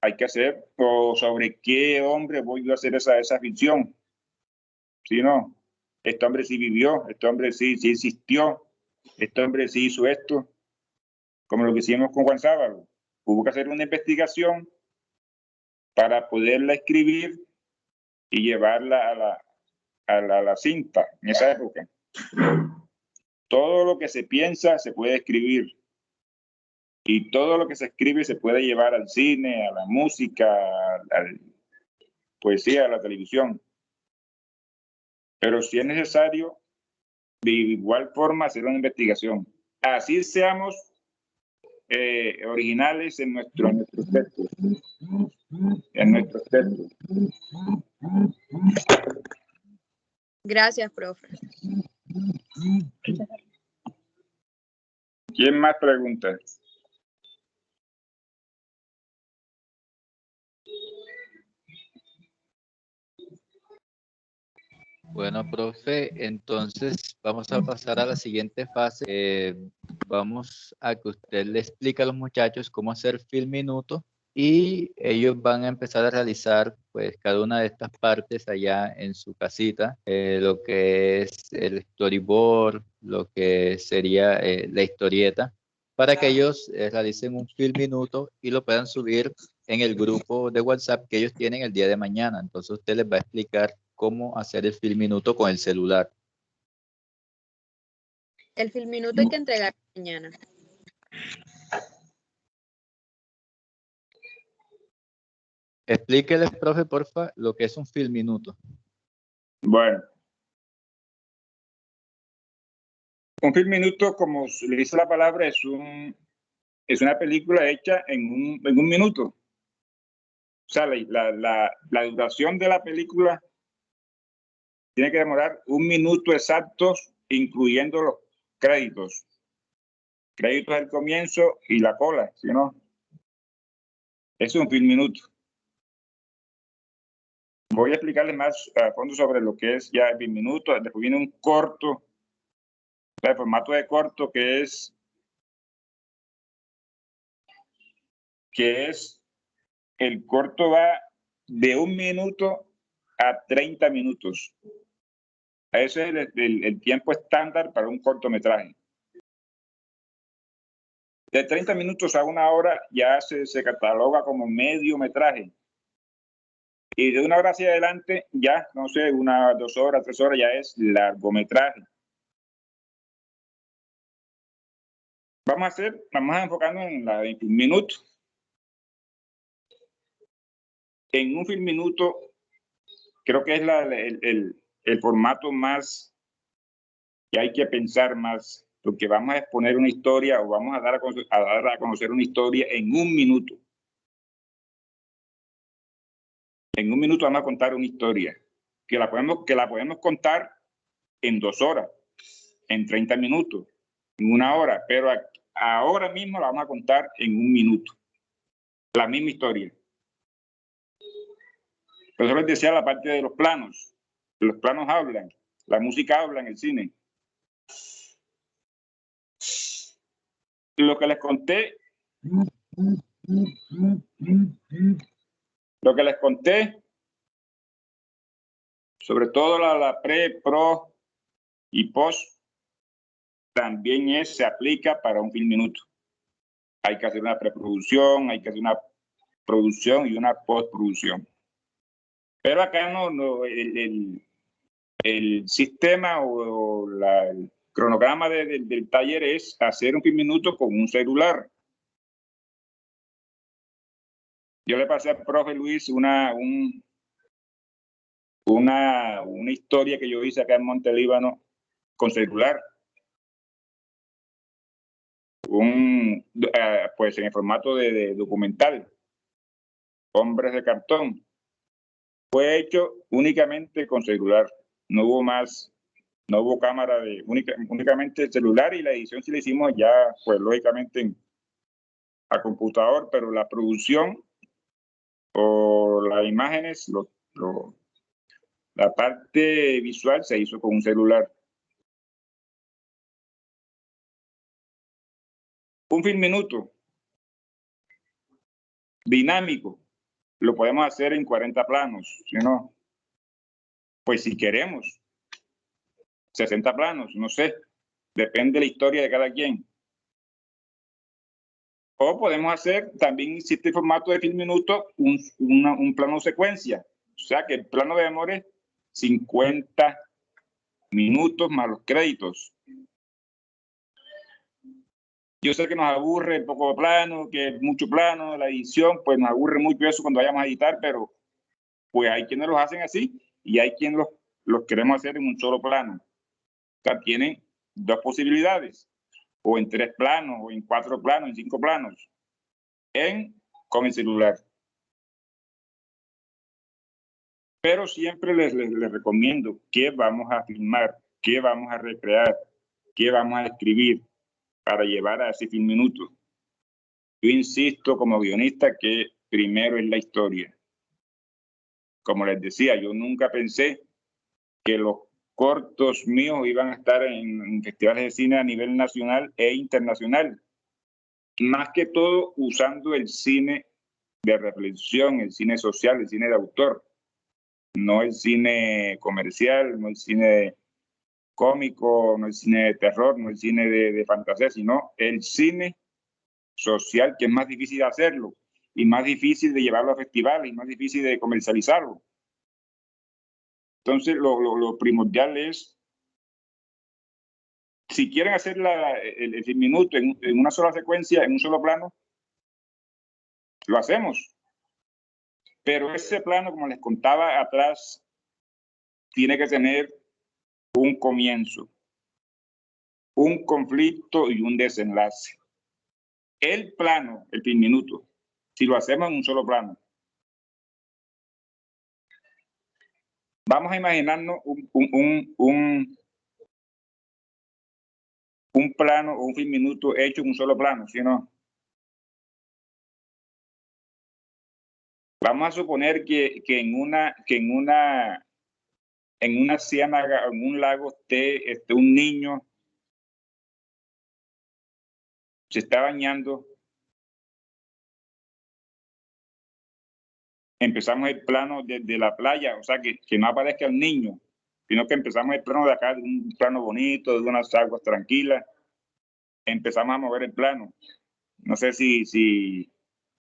Hay que hacer, o sobre qué hombre voy a hacer esa ficción. Si no, este hombre sí vivió, este hombre sí existió, este hombre sí hizo esto, como lo que hicimos con Juan Sábalo. Hubo que hacer una investigación para poderla escribir y llevarla a la cinta en esa época. Todo lo que se piensa se puede escribir, y todo lo que se escribe se puede llevar al cine, a la música, a la poesía, a la televisión. Pero si es necesario, de igual forma, hacer una investigación. Así seamos originales en nuestros textos. Gracias, profe. ¿Quién más pregunta? Bueno, profe, entonces vamos a pasar a la siguiente fase. Vamos a que usted le explique a los muchachos cómo hacer Film Minuto y ellos van a empezar a realizar pues cada una de estas partes allá en su casita, lo que es el storyboard, lo que sería la historieta, para que ellos realicen un Film Minuto y lo puedan subir en el grupo de WhatsApp que ellos tienen el día de mañana. Entonces usted les va a explicar cómo hacer el Film Minuto con el celular. El Film Minuto hay que entregar mañana. Explíqueles, profe, porfa, lo que es un Film Minuto. Bueno, un Film Minuto, como le dice la palabra, es una película hecha en un minuto. O sea, la duración de la película tiene que demorar 1 minuto exacto, incluyendo los créditos. Créditos al comienzo y la cola, ¿sí, no? Es un Film Minuto. Voy a explicarles más a fondo sobre lo que es ya el Film Minuto. Después viene un corto, el formato de corto que es el corto va de 1 minuto a 30 minutos. Ese es el tiempo estándar para un cortometraje. De 30 minutos a 1 hora ya se cataloga como mediometraje. Y de 1 hora hacia adelante ya, no sé, 1, 2 horas, 3 horas ya es largometraje. Vamos a enfocarnos en el Film Minuto. En un Film Minuto creo que es el formato más que hay que pensar más, porque vamos a exponer una historia o vamos a dar a conocer una historia en 1 minuto. En 1 minuto vamos a contar una historia que la podemos contar en 2 horas, en 30 minutos. en 1 hora, pero ahora mismo la vamos a contar en 1 minuto. La misma historia. Por eso les decía la parte de los planos. Los planos hablan, la música habla en el cine. Lo que les conté, sobre todo la pre, pro y post, también se aplica para un film minuto. Hay que hacer una preproducción, hay que hacer una producción y una postproducción. Pero acá el sistema o el cronograma del taller es hacer un film minuto con un celular. Yo le pasé al profe Luis una historia que yo hice acá en Montelíbano con celular. Pues en el formato de documental, Hombres de Cartón. Fue hecho únicamente con celular, no hubo más, no hubo cámara, únicamente el celular, y la edición sí la hicimos ya, pues lógicamente a computador, pero la producción o las imágenes, la parte visual se hizo con un celular. Un film minuto dinámico lo podemos hacer en 40 planos, ¿sí, no? Pues si queremos 60 planos, no sé, depende de la historia de cada quien. O podemos hacer, también existe el formato de film minuto, un plano secuencia, o sea que el plano demore 50 minutos más los créditos. Yo sé que nos aburre el poco plano, que es mucho plano, la edición, pues nos aburre mucho eso cuando vayamos a editar, pero pues hay quienes los hacen así y hay quienes los queremos hacer en un solo plano. O sea, tienen 2 posibilidades, o en 3 planos, o en 4 planos, en 5 planos, con el celular. Pero siempre les recomiendo que vamos a filmar, que vamos a recrear, que vamos a escribir para llevar a ese film minuto. Yo insisto como guionista que primero es la historia. Como les decía, yo nunca pensé que los cortos míos iban a estar en festivales de cine a nivel nacional e internacional. Más que todo usando el cine de reflexión, el cine social, el cine de autor. No el cine comercial, no el cine cómico, no el cine de terror, no el cine de fantasía, sino el cine social, que es más difícil de hacerlo y más difícil de llevarlo a festivales y más difícil de comercializarlo. Entonces, lo primordial es, si quieren hacer el film minuto en una sola secuencia, en un solo plano, lo hacemos. Pero ese plano, como les contaba atrás, tiene que tener un comienzo, un conflicto y un desenlace. El plano, el film minuto, si lo hacemos en un solo plano, vamos a imaginarnos un plano o un film minuto hecho en un solo plano, ¿sí o no? Vamos a suponer que en una ciénaga, en un lago, esté un niño, se está bañando. Empezamos el plano desde la playa, o sea, que no aparezca el niño, sino que empezamos el plano de acá, de un plano bonito, de unas aguas tranquilas. Empezamos a mover el plano. No sé si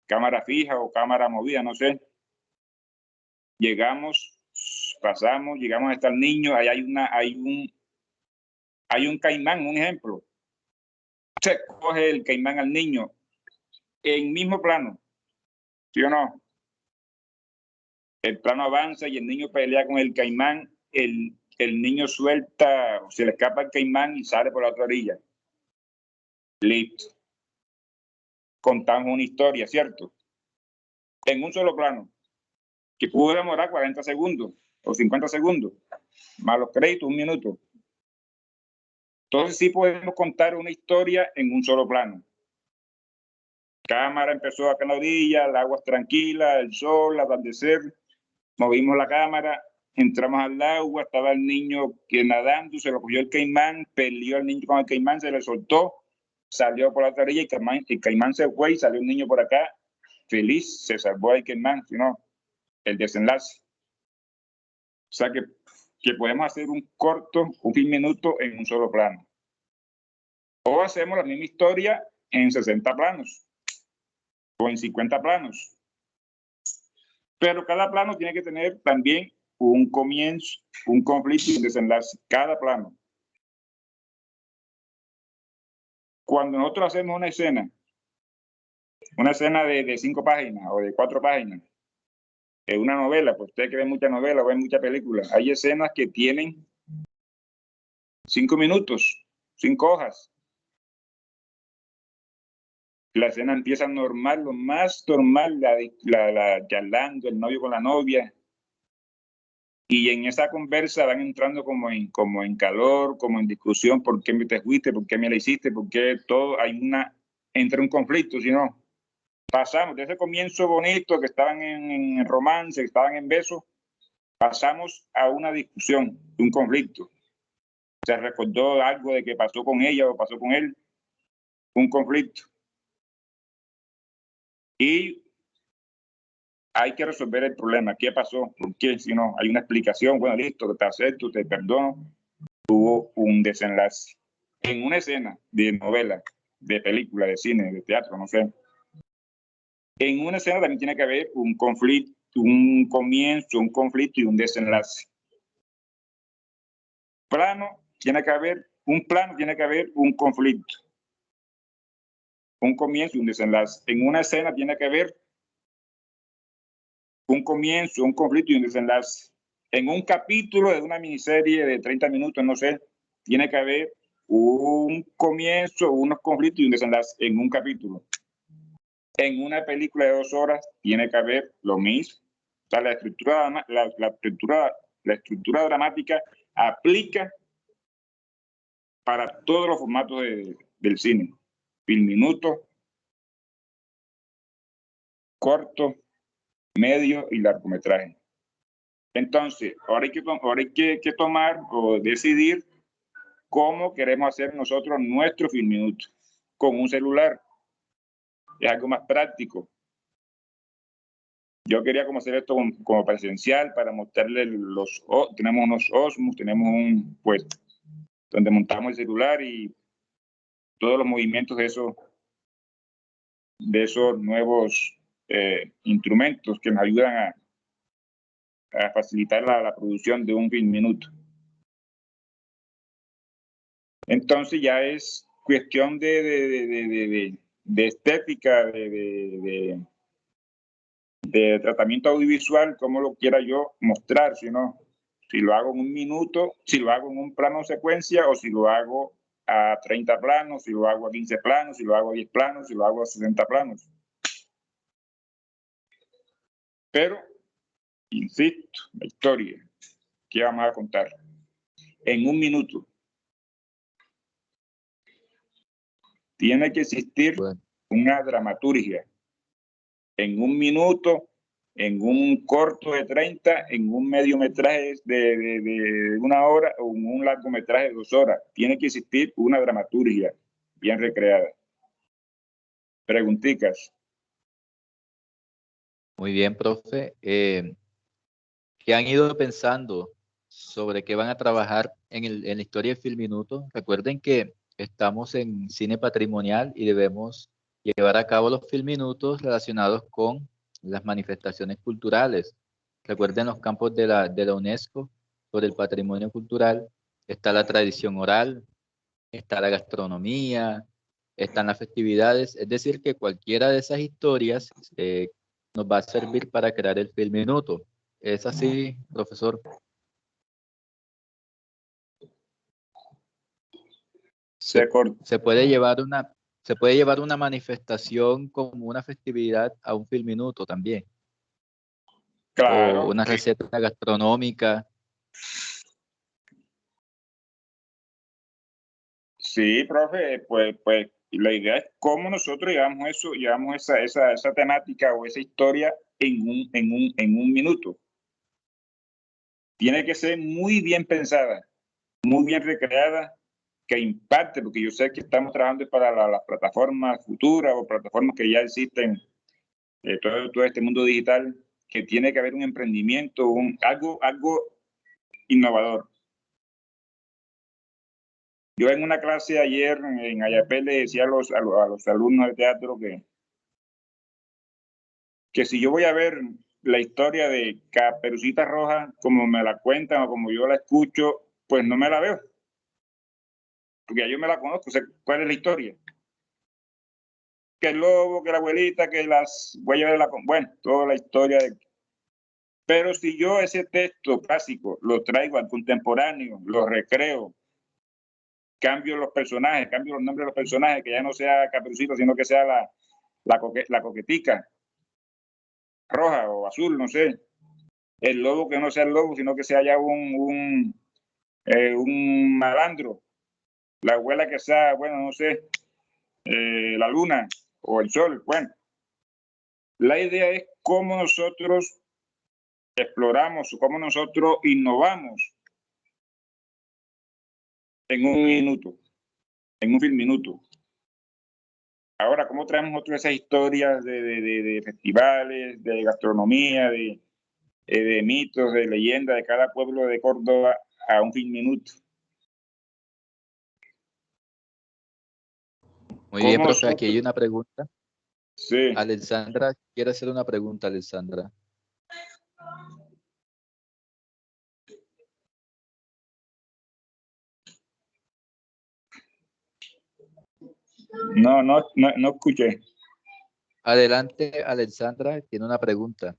cámara fija o cámara movida, no sé. Llegamos, pasamos, llegamos hasta el niño, ahí hay un caimán, un ejemplo. Se coge el caimán al niño en mismo plano, ¿sí o no? El plano avanza y el niño pelea con el caimán, el niño suelta, se le escapa el caimán y sale por la otra orilla. Listo. Contamos una historia, ¿cierto? En un solo plano, que pudo demorar 40 segundos o 50 segundos, más los créditos, 1 minuto. Entonces sí podemos contar una historia en un solo plano. Cámara empezó acá en la orilla, el agua es tranquila, el sol, el atardecer. Movimos la cámara, entramos al agua, estaba el niño que nadando, se lo cogió el caimán, peleó al niño con el caimán, se le soltó, salió por la otra orilla, el caimán se fue y salió un niño por acá, feliz, se salvó el caimán, sino el desenlace. O sea que podemos hacer un corto, un minuto en un solo plano. O hacemos la misma historia en 60 planos o en 50 planos. Pero cada plano tiene que tener también un comienzo, un conflicto y un desenlace. Cada plano. Cuando nosotros hacemos una escena de 5 páginas o de 4 páginas, es una novela, pues ustedes que ven mucha novela o ven mucha película, hay escenas que tienen 5 minutos, 5 hojas. La escena empieza normal, lo más normal, la charlando, el novio con la novia. Y en esa conversa van entrando como en calor, como en discusión, ¿por qué me te fuiste? ¿Por qué me la hiciste? ¿Por qué todo? Entra un conflicto, si no. Pasamos de ese comienzo bonito, que estaban en romance, que estaban en besos, pasamos a una discusión, un conflicto. Se recordó algo de que pasó con ella o pasó con él, un conflicto. Y hay que resolver el problema. ¿Qué pasó? ¿Por qué? Si no, hay una explicación. Bueno, listo, te acepto, te perdono. Hubo un desenlace. En una escena de novela, de película, de cine, de teatro, no sé. En una escena también tiene que haber un conflicto, un comienzo, un conflicto y un desenlace. Un plano tiene que haber un conflicto, un comienzo y un desenlace. En una escena tiene que haber un comienzo, un conflicto y un desenlace. En un capítulo de una miniserie de 30 minutos, no sé, tiene que haber un comienzo, unos conflictos y un desenlace en un capítulo. En una película de 2 horas tiene que haber lo mismo. O sea, la estructura dramática aplica para todos los formatos del cine. Film minuto, corto, medio y largometraje. Entonces, ahora hay que tomar o decidir cómo queremos hacer nosotros nuestro film minuto. Con un celular. Es algo más práctico. Yo quería como hacer esto como presencial para mostrarle tenemos unos Osmos, tenemos pues, donde montamos el celular y todos los movimientos de esos nuevos instrumentos que nos ayudan a facilitar la producción de un film minuto. Entonces ya es cuestión de estética, de tratamiento audiovisual, como lo quiera yo mostrar, si lo hago en un minuto, si lo hago en un plano secuencia o si lo hago a 30 planos, si lo hago a 15 planos, si lo hago a 10 planos, si lo hago a 60 planos. Pero, insisto, la historia que vamos a contar en un minuto. Tiene que existir una dramaturgia. En un minuto, en un corto de 30, en un mediometraje de 1 hora o en un largometraje de 2 horas. Tiene que existir una dramaturgia bien recreada. Preguntitas. Muy bien, profe. ¿Qué han ido pensando sobre qué van a trabajar en la historia de Film Minuto? Recuerden que estamos en cine patrimonial y debemos llevar a cabo los Film Minutos relacionados con las manifestaciones culturales. Recuerden los campos de la UNESCO sobre el patrimonio cultural. Está la tradición oral, está la gastronomía, están las festividades. Es decir, que cualquiera de esas historias nos va a servir para crear el Film Minuto. ¿Es así, profesor? Se puede llevar una manifestación como una festividad a un Film Minuto también. Claro. O una receta gastronómica. Sí, profe, pues la idea es cómo nosotros llevamos esa temática o esa historia en un minuto. Tiene que ser muy bien pensada, muy bien recreada, que impacte, porque yo sé que estamos trabajando para las plataformas futuras o plataformas que ya existen, todo este mundo digital, que tiene que haber un emprendimiento, algo innovador. Yo en una clase ayer en Ayapel le decía a los alumnos de teatro que si yo voy a ver la historia de Caperucita Roja como me la cuentan o como yo la escucho, pues no me la veo. Porque ya yo me la conozco, sé cuál es la historia. Que el lobo, que la abuelita, que las huellas de la... Bueno, toda la historia de... Pero si yo ese texto clásico lo traigo al contemporáneo, lo recreo, cambio los personajes, cambio los nombres de los personajes, que ya no sea Caperucita, sino que sea la coquetica roja o azul, no sé. El lobo que no sea el lobo, sino que sea ya un malandro. La abuela que sea, bueno, no sé, la luna o el sol. Bueno, la idea es cómo nosotros exploramos, cómo nosotros innovamos en un minuto, en un minuto. Ahora, ¿cómo traemos nosotros esas historias de festivales, de gastronomía, de mitos, de leyendas de cada pueblo de Córdoba a un minuto? Muy bien, profe, aquí hay una pregunta. Sí. Alexandra quiere hacer una pregunta, Alexandra. No escuché. Adelante, Alexandra tiene una pregunta.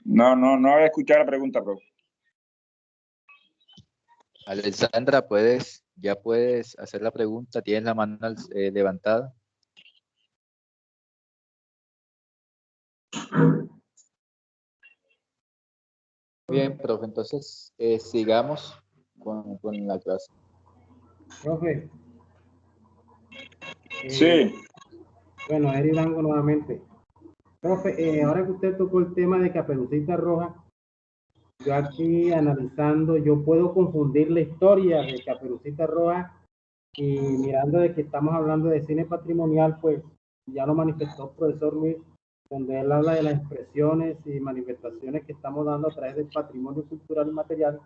No he escuchado la pregunta, profe. Alexandra, ya puedes hacer la pregunta. Tienes la mano levantada. Bien, profe, entonces sigamos con la clase. Profe. Sí. Bueno, Eri Dango nuevamente. Profe, ahora que usted tocó el tema de Caperucita Roja, yo aquí analizando, yo puedo confundir la historia de Caperucita Roja y mirando de que estamos hablando de cine patrimonial, pues ya lo manifestó el profesor Luis, donde él habla de las expresiones y manifestaciones que estamos dando a través del patrimonio cultural y material.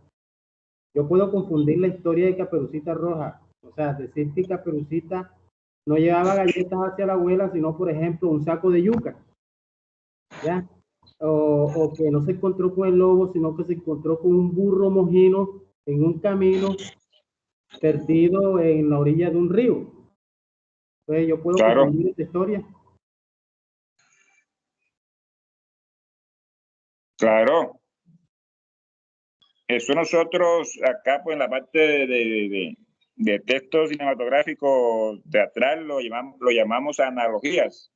Yo puedo confundir la historia de Caperucita Roja, o sea, decir que Caperucita no llevaba galletas hacia la abuela, sino, por ejemplo, un saco de yuca, ¿ya? O que no se encontró con el lobo, sino que se encontró con un burro mojino en un camino perdido en la orilla de un río. Entonces yo puedo confundir esta historia. Claro. Eso nosotros acá, pues en la parte de texto cinematográfico teatral lo llamamos analogías.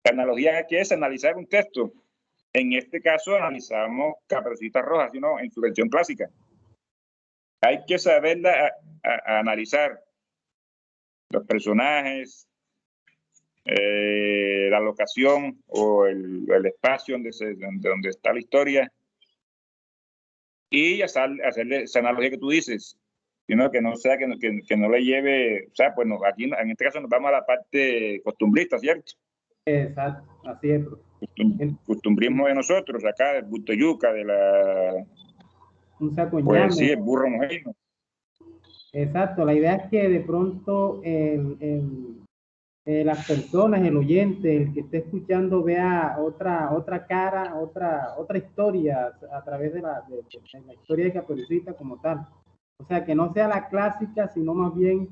La analogía ¿qué es? Analizar un texto. En este caso analizamos Caperucita Roja, sino en su versión clásica. Hay que saberla a analizar los personajes, la locación o el espacio donde está la historia y hacerle esa analogía que tú dices, sino que no sea que no le lleve, o sea, pues aquí en este caso nos vamos a la parte costumbrista, ¿cierto? Exacto, así es. Costumbrismo de nosotros, acá del bulto de yuca, de la... Un saco en pues llame. sí, el burro mojino. Exacto, la idea es que de pronto las personas, el oyente, el que esté escuchando vea otra cara, otra historia a través de la historia de Caperucita como tal. O sea, que no sea la clásica, sino más bien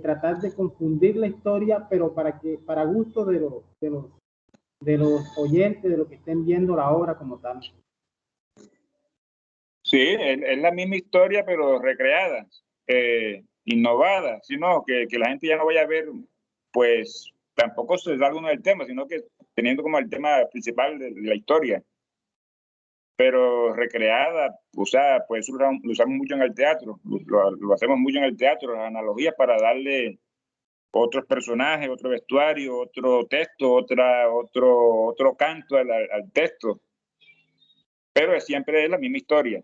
tratar de confundir la historia, pero para gusto de los oyentes, de los que estén viendo la obra como tal. Sí, es la misma historia, pero recreada. innovada, sino que la gente ya no vaya a ver, pues tampoco se da uno del tema, sino que teniendo como el tema principal de la historia, pero recreada, o sea, pues lo usamos mucho en el teatro, lo hacemos mucho en el teatro, las analogías para darle otros personajes, otro vestuario, otro texto, otro canto al texto, pero siempre es la misma historia,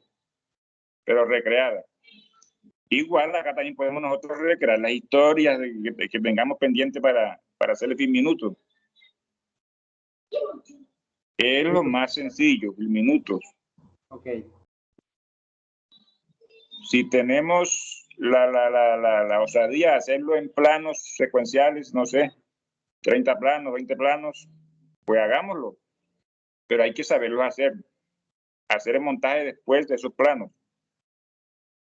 pero recreada. Igual acá también podemos nosotros recrear las historias que tengamos pendiente para hacer el fin minuto. Es lo más sencillo, fin minutos. Ok. Si tenemos la osadía de hacerlo en planos secuenciales, no sé, 30 planos, 20 planos, pues hagámoslo. Pero hay que saberlo hacer el montaje después de esos planos.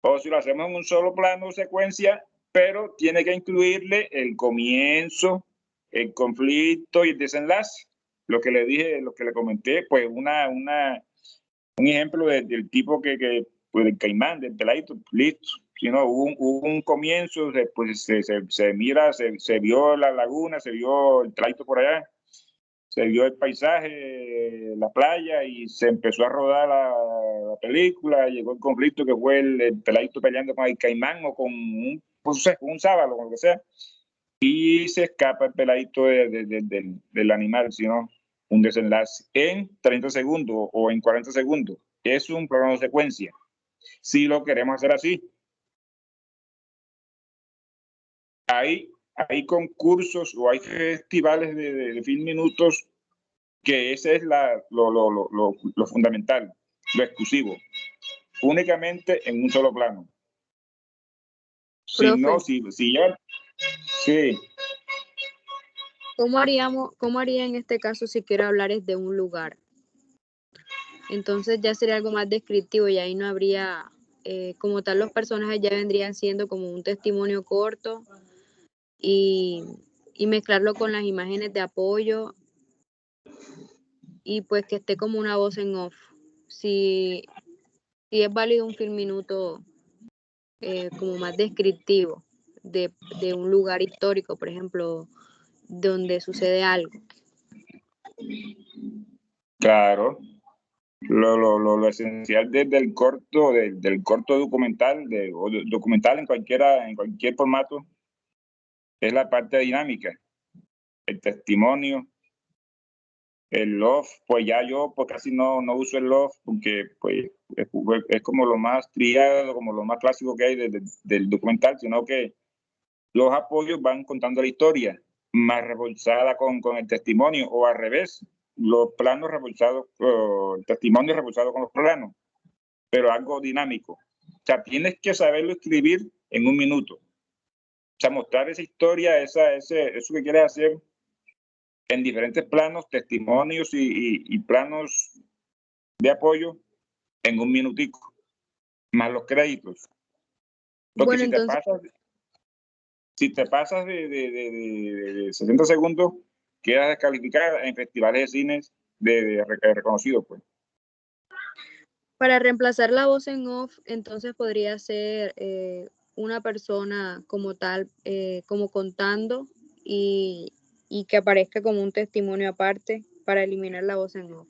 O si lo hacemos en un solo plano, secuencia, pero tiene que incluirle el comienzo, el conflicto y el desenlace. Lo que le dije, lo que le comenté, pues un ejemplo del tipo pues del Caimán, del peladito, listo. Si no, hubo un comienzo, pues se mira, se vio la laguna, se vio el peladito por allá, se vio el paisaje, la playa, y se empezó a rodar la película. Llegó el conflicto que fue el peladito peleando con el Caimán o con un sábalo, con lo que sea, y se escapa el peladito del animal, sino un desenlace en 30 segundos o en 40 segundos. Es un plano de secuencia, si lo queremos hacer así. Hay concursos o hay festivales de film minutos que ese es lo fundamental, lo exclusivo, únicamente en un solo plano. Si Profe, no, si ya, sí, ¿cómo haría en este caso si quiero hablar es de un lugar? Entonces ya sería algo más descriptivo y ahí no habría, como tal, los personajes ya vendrían siendo como un testimonio corto y mezclarlo con las imágenes de apoyo y pues que esté como una voz en off. Si es válido un film minuto como más descriptivo de un lugar histórico, por ejemplo, donde sucede algo. claro. Lo esencial del corto, del corto documental, o documental en cualquier formato, es la parte dinámica, el testimonio, el love. Pues ya yo pues casi no uso el love porque pues es como lo más trillado, como lo más clásico que hay del documental, sino que los apoyos van contando la historia, más reforzada con el testimonio, o al revés, los planos reforzados, el testimonio reforzado con los planos, pero algo dinámico. O sea, tienes que saberlo escribir en un minuto. O sea, mostrar esa historia, eso que quieres hacer en diferentes planos, testimonios y planos de apoyo en un minutico, más los créditos. Porque Bueno, entonces, si te pasas de 60 segundos, quedas descalificada en festivales de cines reconocidos, pues. para reemplazar la voz en off, entonces podría ser una persona como tal, como contando y que aparezca como un testimonio aparte para eliminar la voz en off.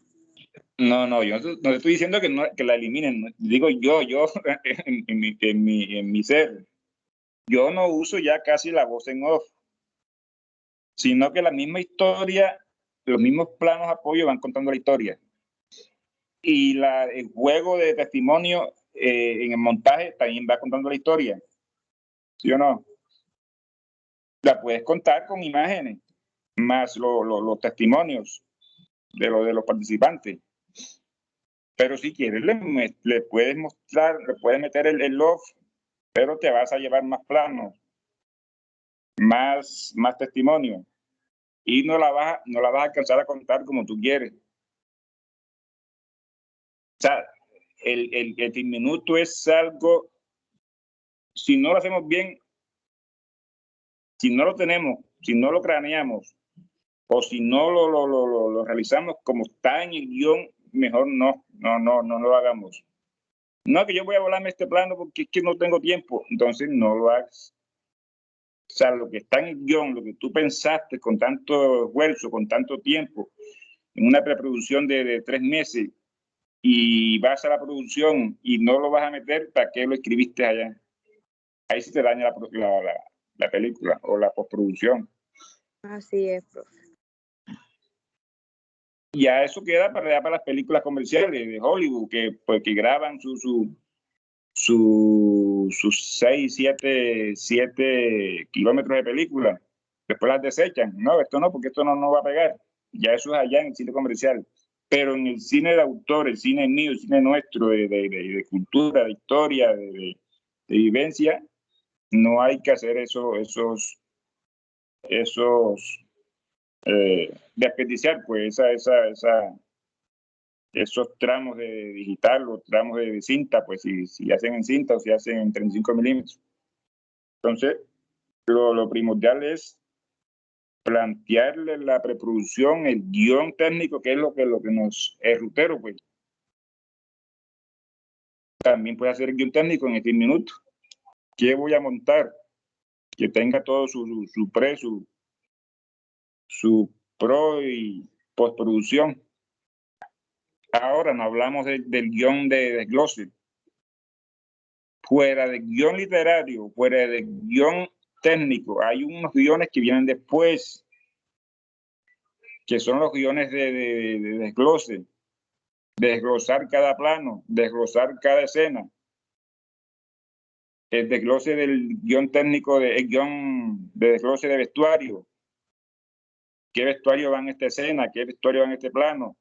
No, yo no estoy diciendo que la eliminen, ¿no? Digo yo en mi ser, yo no uso ya casi la voz en off, sino que la misma historia, los mismos planos de apoyo van contando la historia. Y el juego de testimonio en el montaje también va contando la historia, ¿sí o no? La puedes contar con imágenes, más los testimonios de los participantes. Pero si quieres, le puedes mostrar, le puedes meter el love, pero te vas a llevar más planos, más testimonio, y no la vas a alcanzar a contar como tú quieres. O sea, el fin minuto es algo, si no lo hacemos bien, si no lo tenemos, si no lo craneamos, o si no lo realizamos como está en el guión, mejor no lo hagamos. No, que yo voy a volarme este plano porque es que no tengo tiempo, entonces no lo hagas. sea, lo que está en el guión, lo que tú pensaste con tanto esfuerzo, con tanto tiempo, en una preproducción de 3 meses, y vas a la producción y no lo vas a meter, ¿para qué lo escribiste allá? Ahí sí te daña la película o la postproducción. Así es, profe. Y ya eso queda para las películas comerciales de Hollywood, que graban sus 6, 7 kilómetros de película. Después las desechan. No, esto no, porque esto no va a pegar. Ya eso es allá en el cine comercial. Pero en el cine de autor, el cine mío, el cine nuestro, de cultura, de historia, de vivencia, no hay que hacer desperdiciar pues esos tramos de digital o tramos de cinta, pues si hacen en cinta o si hacen en 35 milímetros. Entonces, lo primordial es plantearle la preproducción, el guión técnico, que es lo que nos es rutero, pues. También puede hacer el guión técnico en 10 minutos. ¿Qué voy a montar? Que tenga todo su pro y postproducción. Ahora no hablamos del guión de desglose. Fuera del guión literario, fuera del guión técnico, hay unos guiones que vienen después, que son los guiones de desglose, desglosar cada plano, desglosar cada escena. El desglose del guión técnico, el guión de desglose de vestuario. ¿Qué vestuario va en esta escena? ¿Qué vestuario va en este plano?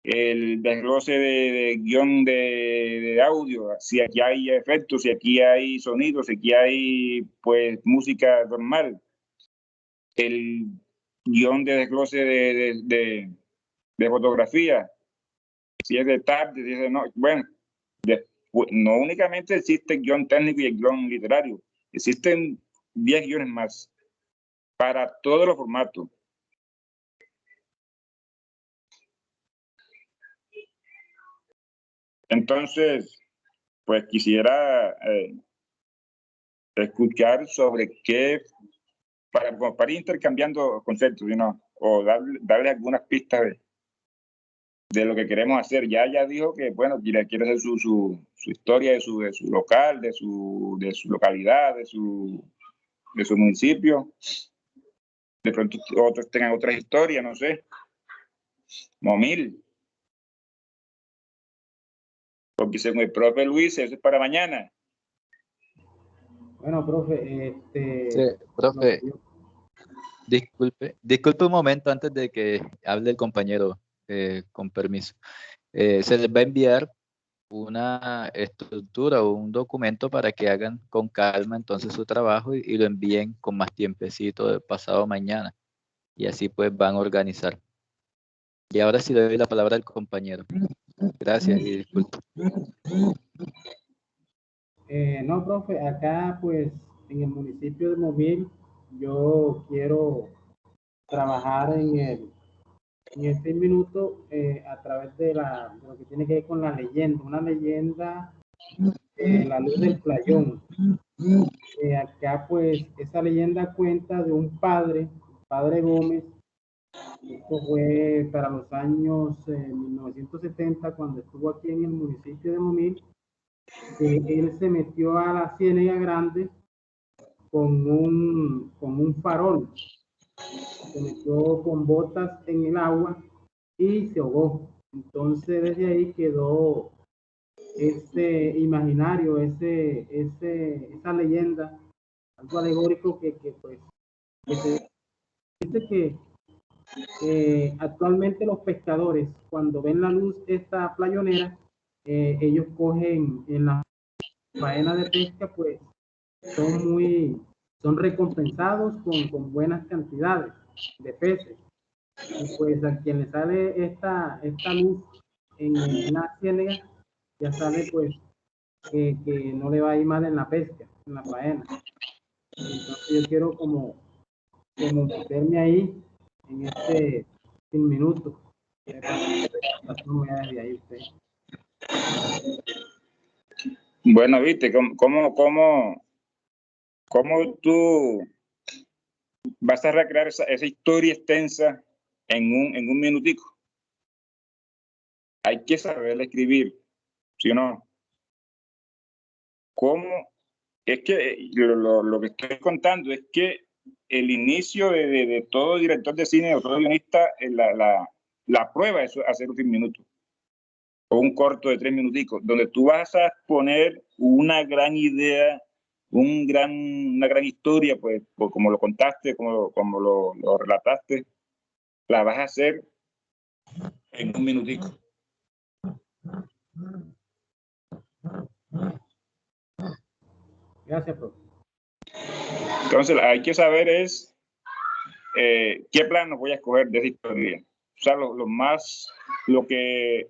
El desglose de guión de audio, si aquí hay efectos, si aquí hay sonidos, si aquí hay pues música normal. El guión de desglose de fotografía, si es de tarde, si es de noche. Bueno, no únicamente existe el guión técnico y el guión literario, existen 10 guiones más para todos los formatos. Entonces, pues quisiera escuchar sobre qué, para ir intercambiando conceptos, ¿no? O darle algunas pistas de lo que queremos hacer. Ya dijo que, bueno, quiere hacer su historia de su local, de su localidad, de su municipio. De pronto otros tengan otras historias, no sé. Momil. Porque según el profe Luis, eso es para mañana. Bueno, profe, Sí, profe, disculpe un momento antes de que hable el compañero, con permiso. Se les va a enviar una estructura o un documento para que hagan con calma entonces su trabajo y lo envíen con más tiempecito de pasado mañana. Y así pues van a organizar. Y ahora sí le doy la palabra al compañero. Gracias y disculpe. No, profe, acá pues en el municipio de Movil yo quiero trabajar en 6 minutos a través de lo que tiene que ver con la leyenda, una leyenda, la luz del playón. Acá pues esa leyenda cuenta de un padre Gómez. Esto fue para los años 1970, cuando estuvo aquí en el municipio de Momil. Él se metió a la Ciénega Grande con un farol. Se metió con botas en el agua y se ahogó. Entonces desde ahí quedó ese imaginario, esa leyenda, algo alegórico que se dice que actualmente los pescadores, cuando ven la luz esta playonera, ellos cogen en la faena de pesca, pues son recompensados con buenas cantidades de peces. Y pues a quien le sale esta luz en la ciénaga, ya sabe pues que no le va a ir mal en la pesca, en la faena. Entonces yo quiero como meterme ahí en este 100 minutos. Bueno, viste, ¿cómo tú vas a recrear esa historia extensa en un minutico. Hay que saber escribir, ¿sí o no? ¿Cómo? Es que lo que estoy contando es que el inicio de todo director de cine o todo guionista, la prueba es hacer un film minuto o un corto de 3 minuticos, donde tú vas a poner una gran idea, una gran historia, pues como lo contaste, como lo relataste, la vas a hacer en un minutico. Gracias, profe. Entonces, hay que saber es qué plano voy a escoger de esa historia. O sea, lo que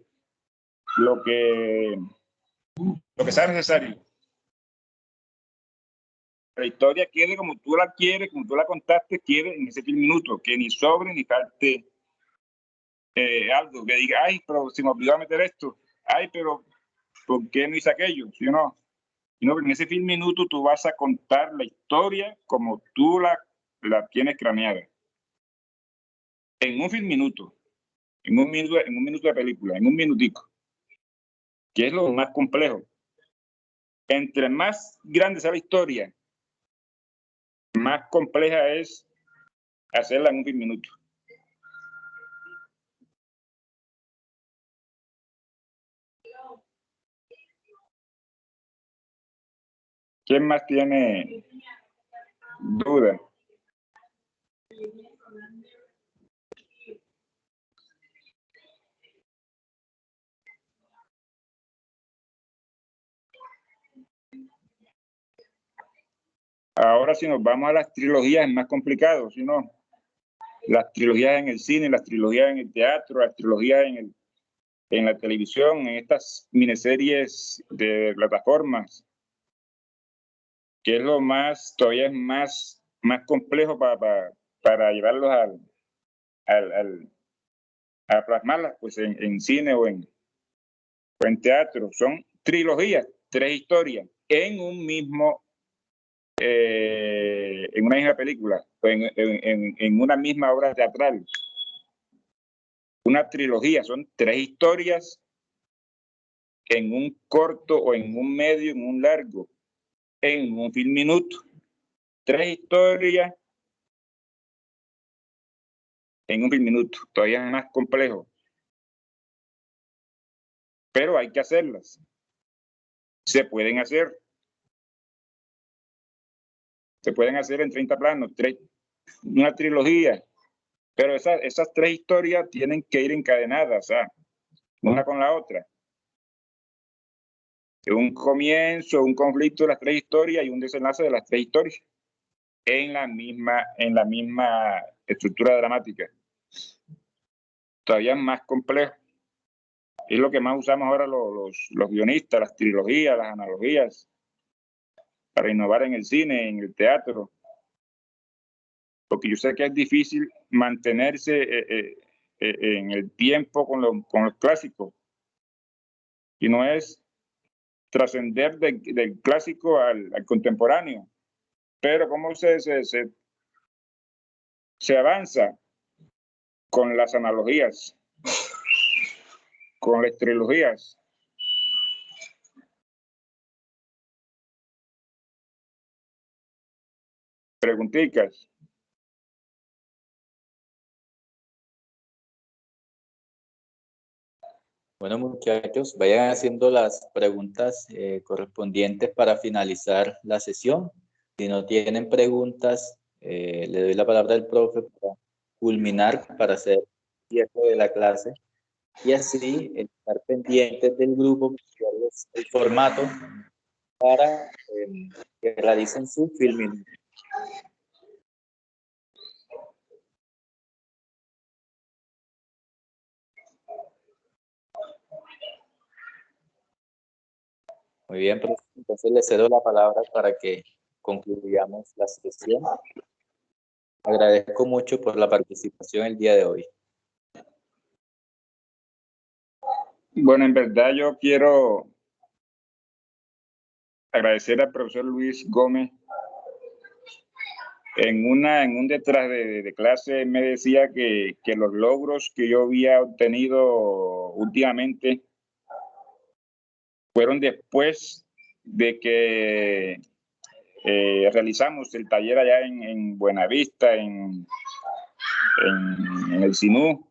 sea necesario. La historia quede como tú la quieres, como tú la contaste, quede en ese minuto, que ni sobre ni falte algo, que diga, ay, pero se me olvidó meter esto, ay, pero ¿por qué no hice aquello? ¿Sí o no? Sino que en ese minuto tú vas a contar la historia como tú la tienes craneada. En un minuto, en un minuto de película, en un minutico, que es lo más complejo. Entre más grande sea la historia, más compleja es hacerla en un minuto. ¿Quién más tiene duda? Ahora si nos vamos a las trilogías es más complicado, ¿sí no? Las trilogías en el cine, las trilogías en el teatro, las trilogías en la televisión, en estas miniseries de plataformas, que es lo más, todavía es más complejo para llevarlos a plasmarlas pues en cine o en teatro. Son trilogías, 3 historias en un mismo en una misma película, en una misma obra teatral. Una trilogía, son 3 historias en un corto o en un medio, en un largo, en un film minuto. 3 historias en un film minuto, todavía es más complejo. Pero hay que hacerlas. Se pueden hacer. Se pueden hacer en 30 planos, una trilogía. Pero esas 3 historias tienen que ir encadenadas, una con la otra. Un comienzo, un conflicto de las 3 historias y un desenlace de las 3 historias en la misma estructura dramática. Todavía más complejo. Es lo que más usamos ahora los guionistas, las trilogías, las analogías, para innovar en el cine, en el teatro. Porque yo sé que es difícil mantenerse en el tiempo con los clásicos. Y no es trascender del clásico al contemporáneo. Pero cómo se avanza con las analogías, con las trilogías. Preguntitas. Bueno, muchachos, vayan haciendo las preguntas correspondientes para finalizar la sesión. Si no tienen preguntas, le doy la palabra al profe para culminar, para hacer cierre de la clase y así estar pendientes del grupo, el formato para que realicen su filming. Muy bien, profe. Entonces le cedo la palabra para que concluyamos la sesión. Agradezco mucho por la participación el día de hoy. Bueno, en verdad yo quiero agradecer al profesor Luis Gómez en un detrás de clase me decía que los logros que yo había obtenido últimamente fueron después de que realizamos el taller allá en Buenavista, en el SINU.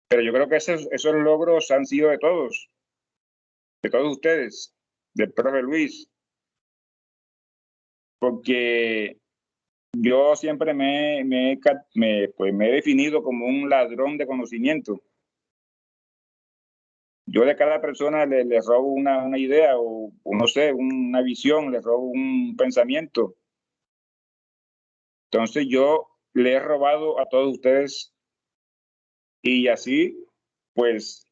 Pero yo creo que esos logros han sido de todos ustedes, del profe Luis, porque yo siempre me he definido como un ladrón de conocimiento. Yo de cada persona le robo una idea o no sé, una visión, le robo un pensamiento. Entonces yo le he robado a todos ustedes y así, pues,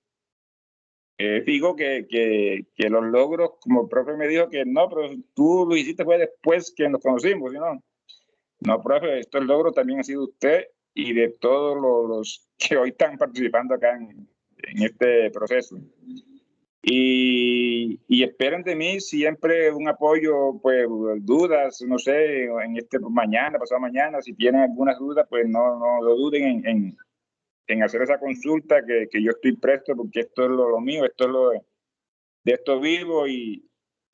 digo que los logros, como el profe me dijo que no, pero tú lo hiciste fue después que nos conocimos, ¿no? No, profe, estos logros también ha sido usted y de todos los que hoy están participando acá en este proceso. Y esperen de mí siempre un apoyo, pues dudas, no sé, en mañana, pasado mañana, si tienen algunas dudas, pues no lo duden en hacer esa consulta, que yo estoy presto, porque esto es lo mío, esto es de esto vivo, y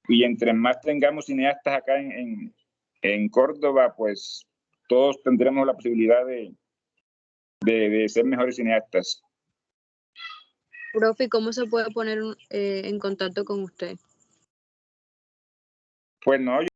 entre más tengamos cineastas acá en Córdoba, pues todos tendremos la posibilidad de ser mejores cineastas. Profe, ¿cómo se puede poner en contacto con usted? Pues no,